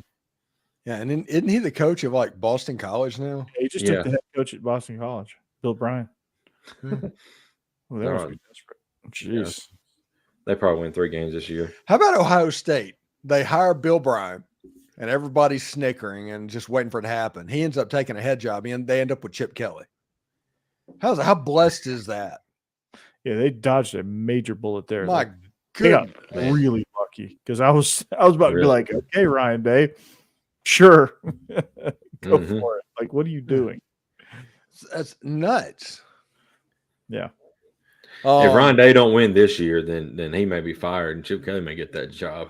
Yeah, and isn't he the coach of like Boston College now? He just took the head coach at Boston College, Bill Bryan. Yeah. Well, that was desperate. Jeez. Yeah. They probably win 3 games this year. How about Ohio State? They hire Bill Bryan, and everybody's snickering and just waiting for it to happen. He ends up taking a head job, and they end up with Chip Kelly. How blessed is that? Yeah, they dodged a major bullet there. My they got goodness. really lucky because I was about to be like, okay, Ryan Day, sure, go for it. Like, what are you doing? That's nuts. Yeah. If Ryan Day don't win this year, then he may be fired, and Chip Kelly may get that job.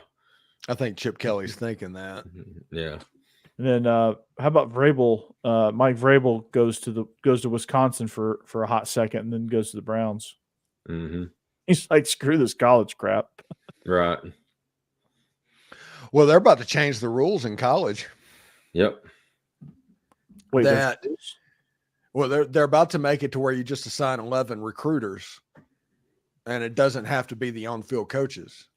I think Chip Kelly's thinking that. Yeah. And then how about Vrabel? Mike Vrabel goes to Wisconsin for a hot second, and then goes to the Browns. Mm-hmm. He's like, screw this college crap. Right. Well, they're about to change the rules in college. Yep. Wait, they're about to make it to where you just assign 11 recruiters, and it doesn't have to be the on-field coaches.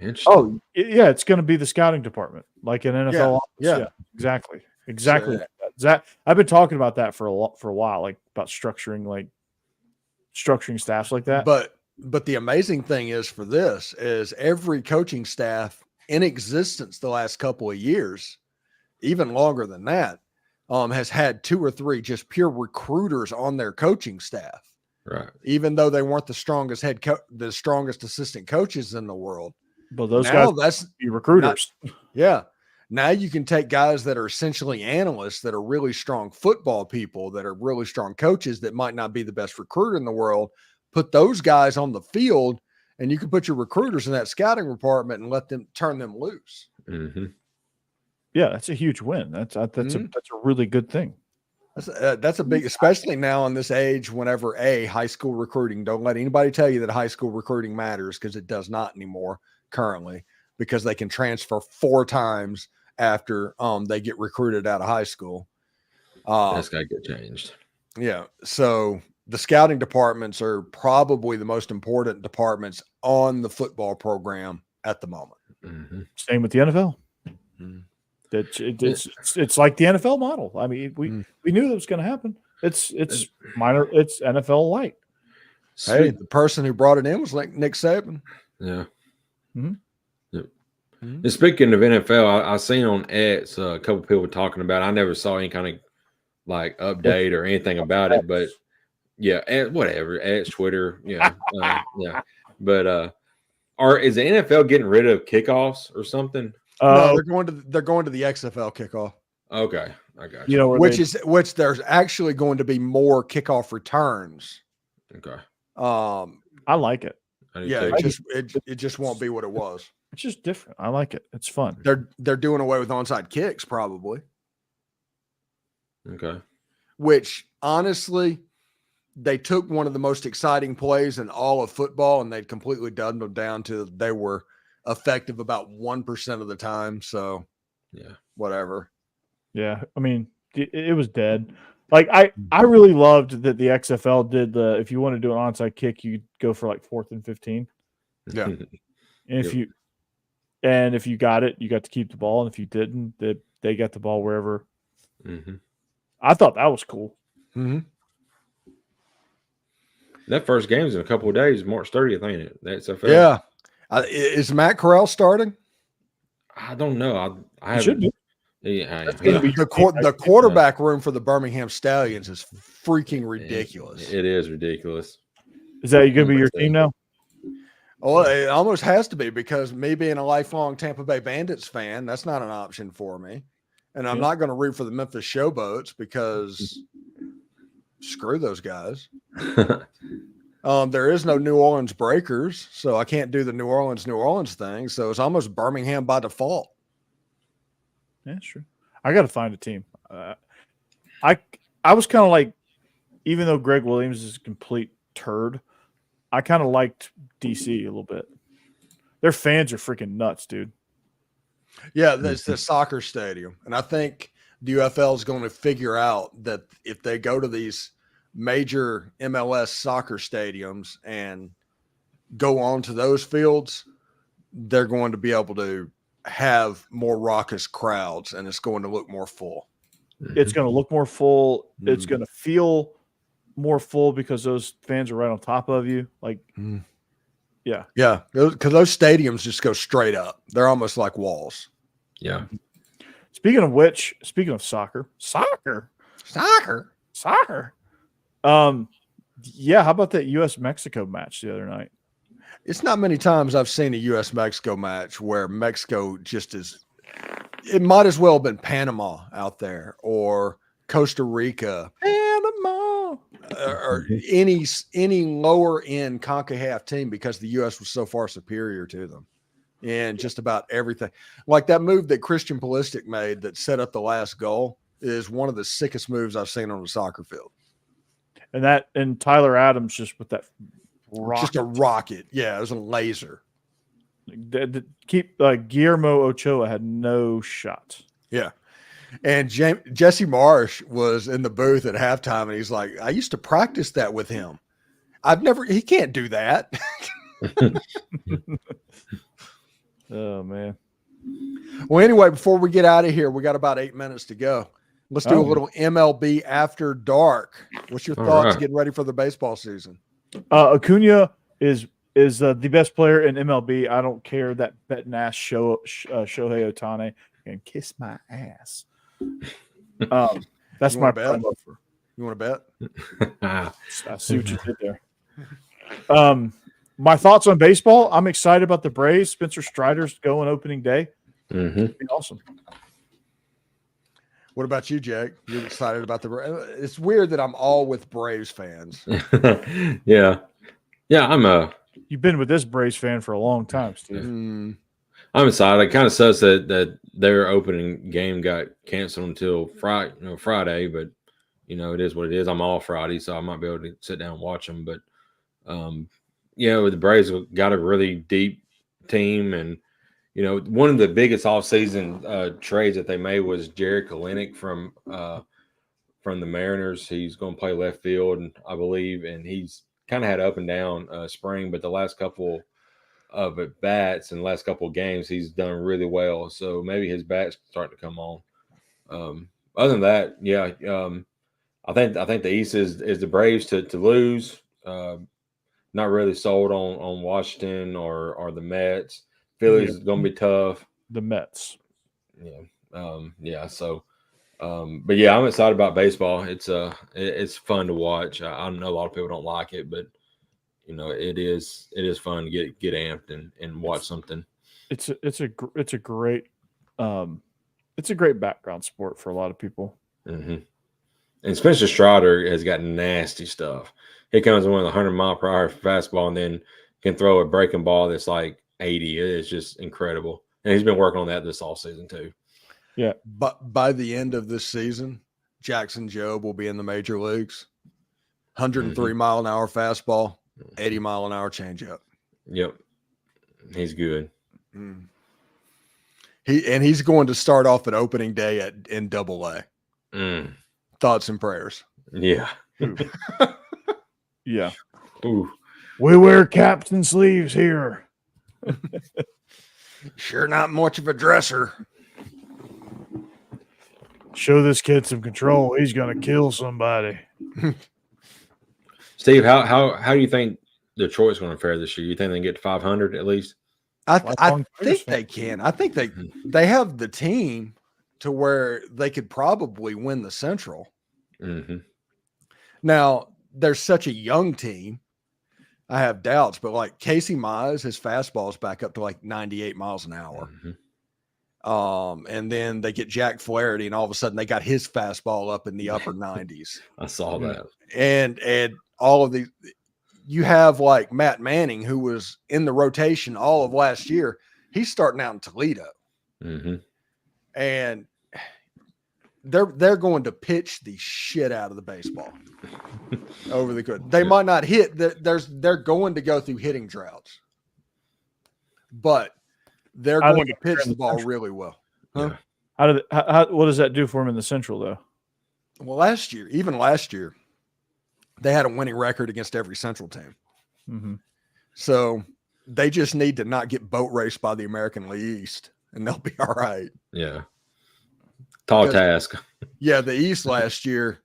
Interesting. Oh, yeah, it's going to be the scouting department, like an NFL office. Yeah. Exactly. So, like that. I've been talking about that for a while, like about structuring staffs like that. But the amazing thing is for this is every coaching staff in existence the last couple of years, even longer than that, has had 2 or 3 just pure recruiters on their coaching staff. Right. Even though they weren't the strongest the strongest assistant coaches in the world. But those now guys be recruiters. Yeah. Now you can take guys that are essentially analysts that are really strong football people, that are really strong coaches that might not be the best recruiter in the world, put those guys on the field, and you can put your recruiters in that scouting department and let them turn them loose. Mm-hmm. Yeah, that's a huge win. That's a really good thing. That's a big, especially now in this age, whenever high school recruiting, don't let anybody tell you that high school recruiting matters, because it does not anymore currently, because they can transfer 4 times after they get recruited out of high school. That's got to get changed. Yeah. So the scouting departments are probably the most important departments on the football program at the moment. Mm-hmm. Same with the NFL. Mm-hmm. It's like the NFL model. I mean, we knew that was going to happen. It's minor. It's NFL light. Hey, the person who brought it in was like Nick Saban. Yeah. Mm-hmm. Yep. Mm-hmm. And speaking of NFL, I seen on X a couple people talking about it. I never saw any kind of like update or anything about it, but yeah, whatever. X, Twitter, yeah, yeah. But is the NFL getting rid of kickoffs or something? No, they're going to the XFL kickoff. Okay, I got you. Which there's actually going to be more kickoff returns. Okay. I like it. Yeah, it just won't be what it was. It's just different. I like it. It's fun. They're doing away with onside kicks probably. Okay. Which honestly, they took one of the most exciting plays in all of football and they'd completely dumbed them down to they were effective about 1% of the time. So yeah, whatever. Yeah. I mean, it was dead. Like I really loved that the XFL did if you want to do an onside kick, you go for like 4th and 15. Yeah. And if you got it, you got to keep the ball. And if you didn't, they got the ball wherever. Mm-hmm. I thought that was cool. Mm-hmm. That first game's in a couple of days, March 30th, ain't it? That's XFL. Yeah. Is Matt Corral starting? I don't know. I haven't. Should be. Yeah, the quarterback room for the Birmingham Stallions is freaking ridiculous. It is ridiculous. Is that going to be your team now? Well, it almost has to be, because me being a lifelong Tampa Bay Bandits fan, that's not an option for me. And I'm not going to root for the Memphis Showboats because screw those guys. There is no New Orleans Breakers, so I can't do the New Orleans thing. So it's almost Birmingham by default. Yeah, sure. I got to find a team. I was kind of like, even though Greg Williams is a complete turd, I kind of liked DC a little bit. Their fans are freaking nuts, dude. Yeah, that's the soccer stadium. And I think the UFL is going to figure out that if they go to these major MLS soccer stadiums and go on to those fields, they're going to be able to have more raucous crowds, and it's going to look more full. It's going to look more full. It's going to feel more full because those fans are right on top of you. Like, yeah. Because those stadiums just go straight up. They're almost like walls. Yeah. Speaking of soccer. Yeah, how about that U.S.-Mexico match the other night? It's not many times I've seen a U.S.-Mexico match where Mexico just is – it might as well have been Panama out there or Costa Rica. Panama. Or any lower-end CONCACAF team because the U.S. was so far superior to them in just about everything. Like that move that Christian Pulisic made that set up the last goal is one of the sickest moves I've seen on a soccer field. And Tyler Adams just with that rocket. Just a rocket. Yeah, it was a laser. Guillermo Ochoa had no shot. Yeah. And Jesse Marsh was in the booth at halftime, and he's like, I used to practice that with him. He can't do that. Oh, man. Well, anyway, before we get out of here, we got about 8 minutes to go. Let's do a little MLB after dark. What's your thoughts getting ready for the baseball season? Acuna is the best player in MLB. I don't care that betting ass Shohei Ohtani can kiss my ass. That's my promo for. You want to bet? I see what you did there. My thoughts on baseball. I'm excited about the Braves. Spencer Strider's going opening day. It'd be awesome. What about you, Jake? You're excited about the Braves? It's weird that I'm all with Braves fans. Yeah. You've been with this Braves fan for a long time, Steve. I'm excited. It kind of sucks that their opening game got canceled until Friday, but it is what it is. I'm off Friday, so I might be able to sit down and watch them. But the Braves got a really deep team, and one of the biggest offseason trades that they made was Jared Kelenic from the Mariners. He's going to play left field, I believe, and he's kind of had up and down spring, but the last couple of at bats and last couple of games, he's done really well. So maybe his bat's starting to come on. Other than that, I think the East is the Braves to lose. Not really sold on Washington or the Mets. Phillies is going to be tough. The Mets. Yeah. So, but yeah, I'm excited about baseball. It's fun to watch. I know a lot of people don't like it, but it is fun to get amped and watch something. It's a great background sport for a lot of people. Mm-hmm. And Spencer Strider has got nasty stuff. He comes in with a 100-mile-per-hour fastball and then can throw a breaking ball that's like 80. It's just incredible. And he's been working on that this offseason too. Yeah. But by the end of this season, Jackson Jobe will be in the major leagues. 103-mile-an-hour fastball, 80-mile-an-hour changeup. Yep. He's good. He's going to start off at opening day in AA. Thoughts and prayers. Yeah. Yeah. Ooh. We wear caps and sleeves here. Sure not much of a dresser. Show this kid some control. He's going to kill somebody. Steve, how do you think Detroit's going to fare this year? You think they can get to 500 at least? I think they can. I think they have the team to where they could probably win the Central. Mm-hmm. Now, they're such a young team. I have doubts, but like Casey Mize, his fastball is back up to like 98 miles an hour. And then they get Jack Flaherty, and all of a sudden they got his fastball up in the upper 90s. I saw that. And all of these, you have like Matt Manning, who was in the rotation all of last year. He's starting out in Toledo. And they're going to pitch the shit out of the baseball over the course. They might not hit. They're going to go through hitting droughts, but they're going to pitch the ball really well. Huh? Yeah. What does that do for them in the Central, though? Well, last year, they had a winning record against every Central team. Mm-hmm. So they just need to not get boat raced by the American League East, and they'll be all right. Yeah. Tall task. Yeah, the East last year,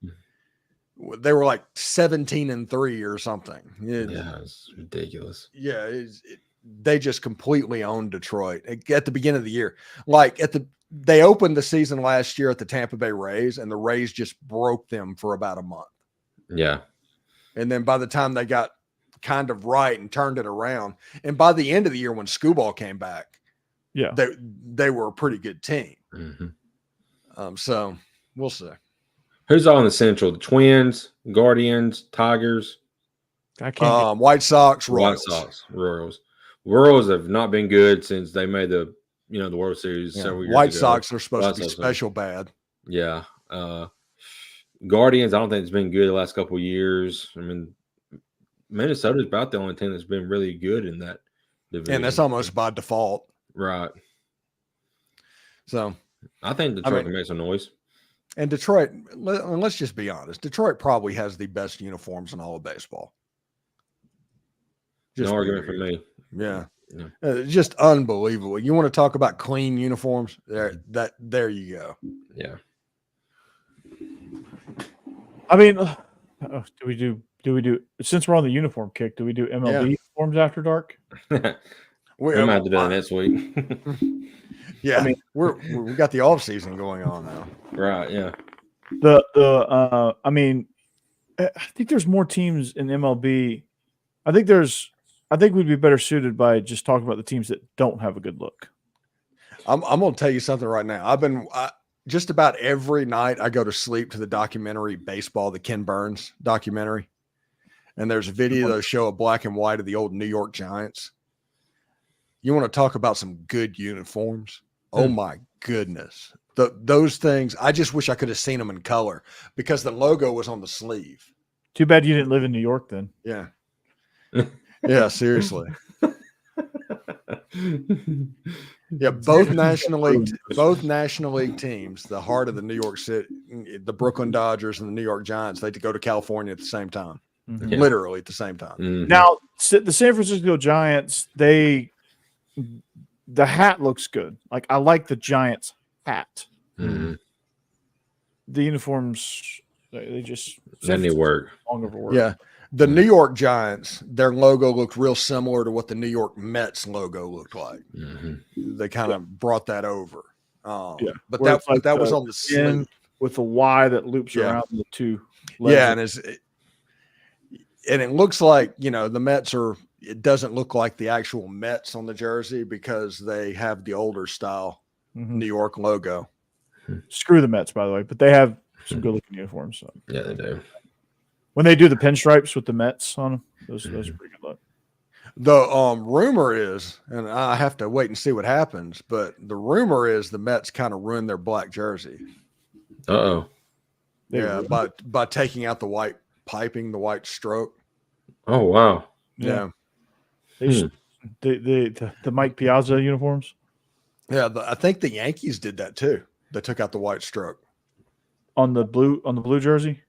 they were like 17-3 or something. It's ridiculous. Yeah, they just completely owned Detroit at the beginning of the year. Like they opened the season last year at the Tampa Bay Rays, and the Rays just broke them for about a month. Yeah. And then by the time they got kind of right and turned it around, and by the end of the year when Skubal came back, they were a pretty good team. Mm-hmm. So we'll see. Who's all in the Central? The Twins, Guardians, Tigers. I can't. White Sox, Royals. White Sox, Royals. Royals have not been good since they made the World Series several years White ago. Sox are supposed to be special bad. Yeah. Guardians, I don't think it's been good the last couple of years. I mean, Minnesota's about the only team that's been really good in that division. And that's almost by default. Right. So I think Detroit can make some noise. And Detroit, let's just be honest, Detroit probably has the best uniforms in all of baseball. No argument for me. Yeah. Just unbelievable. You want to talk about clean uniforms? There you go. Yeah. I mean, do we do since we're on the uniform kick, do we do MLB uniforms after dark? We might have to do that next week. Yeah, I mean, we got the off season going on now. Right, yeah. I mean, I think there's more teams in MLB. I think we'd be better suited by just talking about the teams that don't have a good look. I'm going to tell you something right now. Just about every night I go to sleep to the documentary Baseball, the Ken Burns documentary. And there's a video that'll show a black and white of the old New York Giants. You want to talk about some good uniforms? Oh my goodness. Those things, I just wish I could have seen them in color because the logo was on the sleeve. Too bad you didn't live in New York then. Yeah. Yeah, seriously. Yeah, both National League teams, the heart of the New York City, the Brooklyn Dodgers and the New York Giants, they had to go to California at the same time. Mm-hmm. Yeah. Literally at the same time. Mm-hmm. Now, the San Francisco Giants, the hat looks good. Like, I like the Giants hat. Mm-hmm. The uniforms, they need work. Longer for work. Yeah. The New York Giants, their logo looked real similar to what the New York Mets logo looked like. Mm-hmm. They kind of brought that over. But where that was on the sleeve with the Y that loops around the two legs. Yeah, and it looks like, the Mets it doesn't look like the actual Mets on the jersey because they have the older style New York logo. Screw the Mets, by the way, but they have some good looking uniforms. So. Yeah, they do. When they do the pinstripes with the Mets on them, those are pretty good look. The rumor is, and I have to wait and see what happens, but the rumor is the Mets kind of ruined their black jersey. Uh-oh. Yeah, by taking out the white piping, the white stroke. Oh, wow. Yeah. The Mike Piazza uniforms? Yeah, I think the Yankees did that too. They took out the white stroke. On the blue jersey?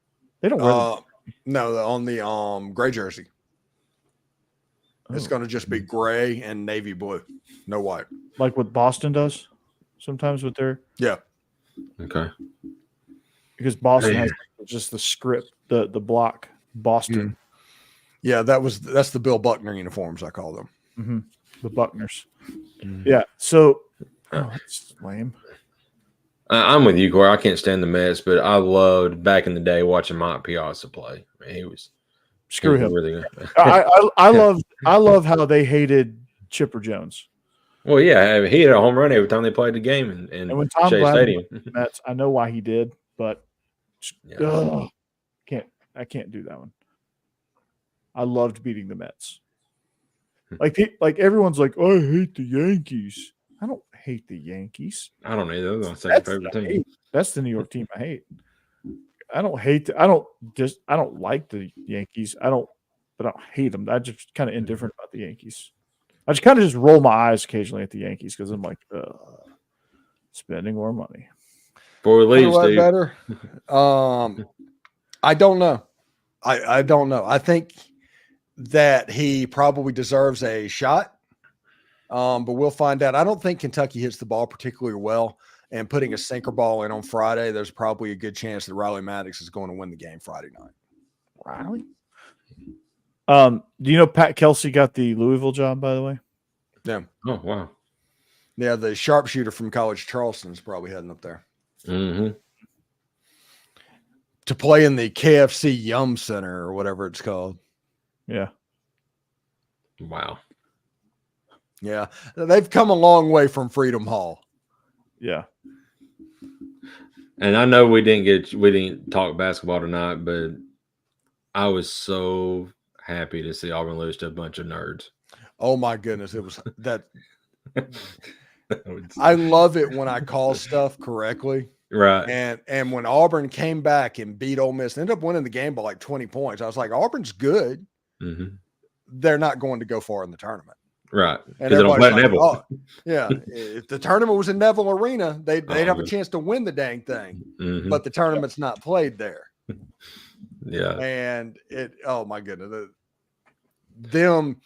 They don't wear no, on the gray jersey. It's going to just be gray and navy blue, no white. Like what Boston does sometimes with their Okay. Because Boston has just the script, the block Boston. Mm. Yeah, that's the Bill Buckner uniforms, I call them. Mm-hmm. The Buckners. Yeah. So that's lame. I'm with you, Corey. I can't stand the Mets, but I loved back in the day watching Mike Piazza play. I mean, he was him. Really good. I love how they hated Chipper Jones. Well, yeah, he had a home run every time they played the game in when Tom Shea Stadium. Mets, I know why he did, but I can't do that one. I loved beating the Mets. Like everyone's like, oh, I hate the Yankees. I don't hate the Yankees. I don't either. That's my second favorite team. That's the New York team I hate. I don't hate. I don't like the Yankees. But I don't hate them. I'm just kind of indifferent about the Yankees. I just kind of just roll my eyes occasionally at the Yankees because I'm like, spending more money. Before we leave, Steve. Better? I don't know. I don't know. I think that he probably deserves a shot, but we'll find out. I don't think Kentucky hits the ball particularly well, and putting a sinker ball in on Friday, there's probably a good chance that Riley Maddox is going to win the game Friday night. Riley? Do you know Pat Kelsey got the Louisville job, by the way? Yeah. Oh, wow. Yeah, the sharpshooter from College Charleston is probably heading up there. Mm-hmm. To play in the KFC Yum Center or whatever it's called. Yeah. Wow. Yeah. They've come a long way from Freedom Hall. Yeah. And I know we didn't talk basketball tonight, but I was so happy to see Auburn lose to a bunch of nerds. Oh my goodness. It was that. I love it when I call stuff correctly. Right. And when Auburn came back and beat Ole Miss, ended up winning the game by like 20 points. I was like, Auburn's good. Mm-hmm. They're not going to go far in the tournament. Right. And Because they don't play like, Neville. oh, yeah. If the tournament was in Neville Arena, they'd have a chance to win the dang thing. Mm-hmm. But the tournament's not played there. Yeah. And oh my goodness. Them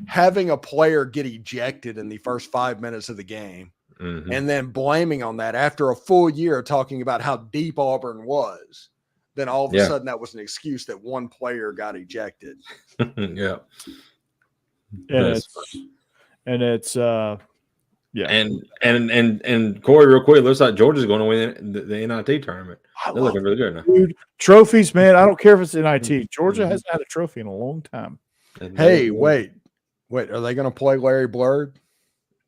having a player get ejected in the first 5 minutes of the game Mm-hmm. and then blaming on that after a full year talking about how deep Auburn was, then all of a sudden that was an excuse that one player got ejected. Yeah. And it's And Corey, real quick, it looks like Georgia's going to win the NIT tournament. They're looking really good now. Dude, trophies, man. I don't care if it's NIT. Georgia hasn't had a trophy in a long time. Hey, wait. Are they going to play Larry Blurred?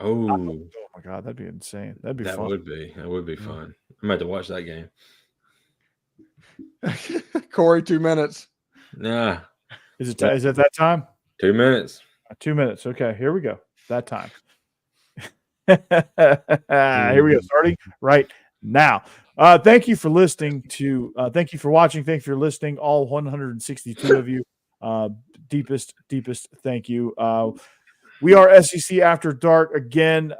Oh my God, that'd be insane. That'd be fun. That would be fun. I'm about to watch that game. Corey, 2 minutes. Nah. Is it that time? 2 minutes. 2 minutes. Okay, here we go. That time. Here we go. Starting right now. Thank you for listening to. Thank you for watching. Thank you for listening. All 162 of you. Deepest thank you. We are SEC After Dark again,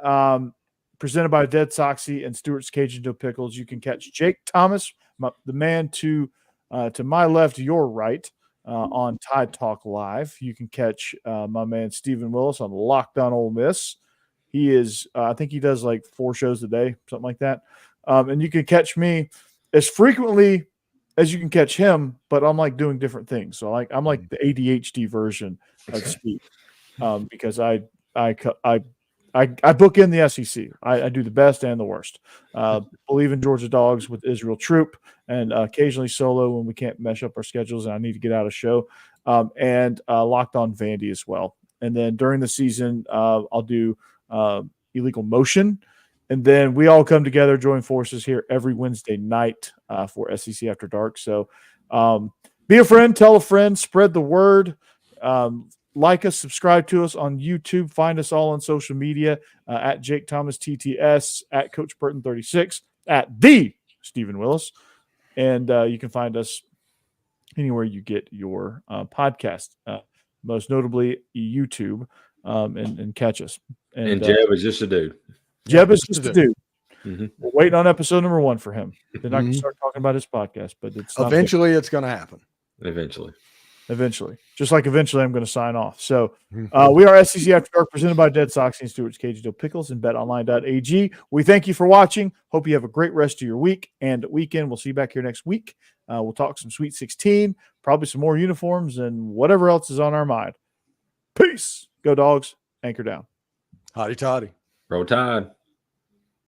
presented by DeadSoxy and Stewart's Cajun Dill Pickles. You can catch Jake Thomas, the man to my left, your right, on Tide Talk Live. You can catch my man Stephen Willis on Locked On Ole Miss. He is, I think he does like 4 shows a day, something like that. And you can catch me as frequently as you can catch him, but I'm like doing different things. So I'm like the ADHD version of Speed. Because I book in the SEC. I do the best and the worst. Bleav In Georgia Dawgs with Israel Troop, and occasionally solo when we can't mesh up our schedules and I need to get out of show. And Locked On Vandy as well. And then during the season, I'll do Illegal Motion. And then we all come together, join forces here every Wednesday night for SEC After Dark. So be a friend, tell a friend, spread the word. Like us, subscribe to us on YouTube. Find us all on social media at Jake Thomas TTS, at Coach Burton 36, at the Stephen Willis. And you can find us anywhere you get your podcast, most notably YouTube, and catch us. And Jeb is just a dude. Jeb is just a dude. Mm-hmm. We're waiting on episode number 1 for him. Then I can start talking about his podcast, but it's eventually it's going to happen. Eventually. Just like eventually I'm going to sign off. So we are SEC After Dark, presented by DeadSoxy and Stewart's Cajun Dill Pickles and betonline.ag. We thank you for watching. Hope you have a great rest of your week and weekend. We'll see you back here next week. We'll talk some Sweet 16, probably some more uniforms and whatever else is on our mind. Peace. Go Dogs. Anchor down. Hotty toddy. Roll Tide.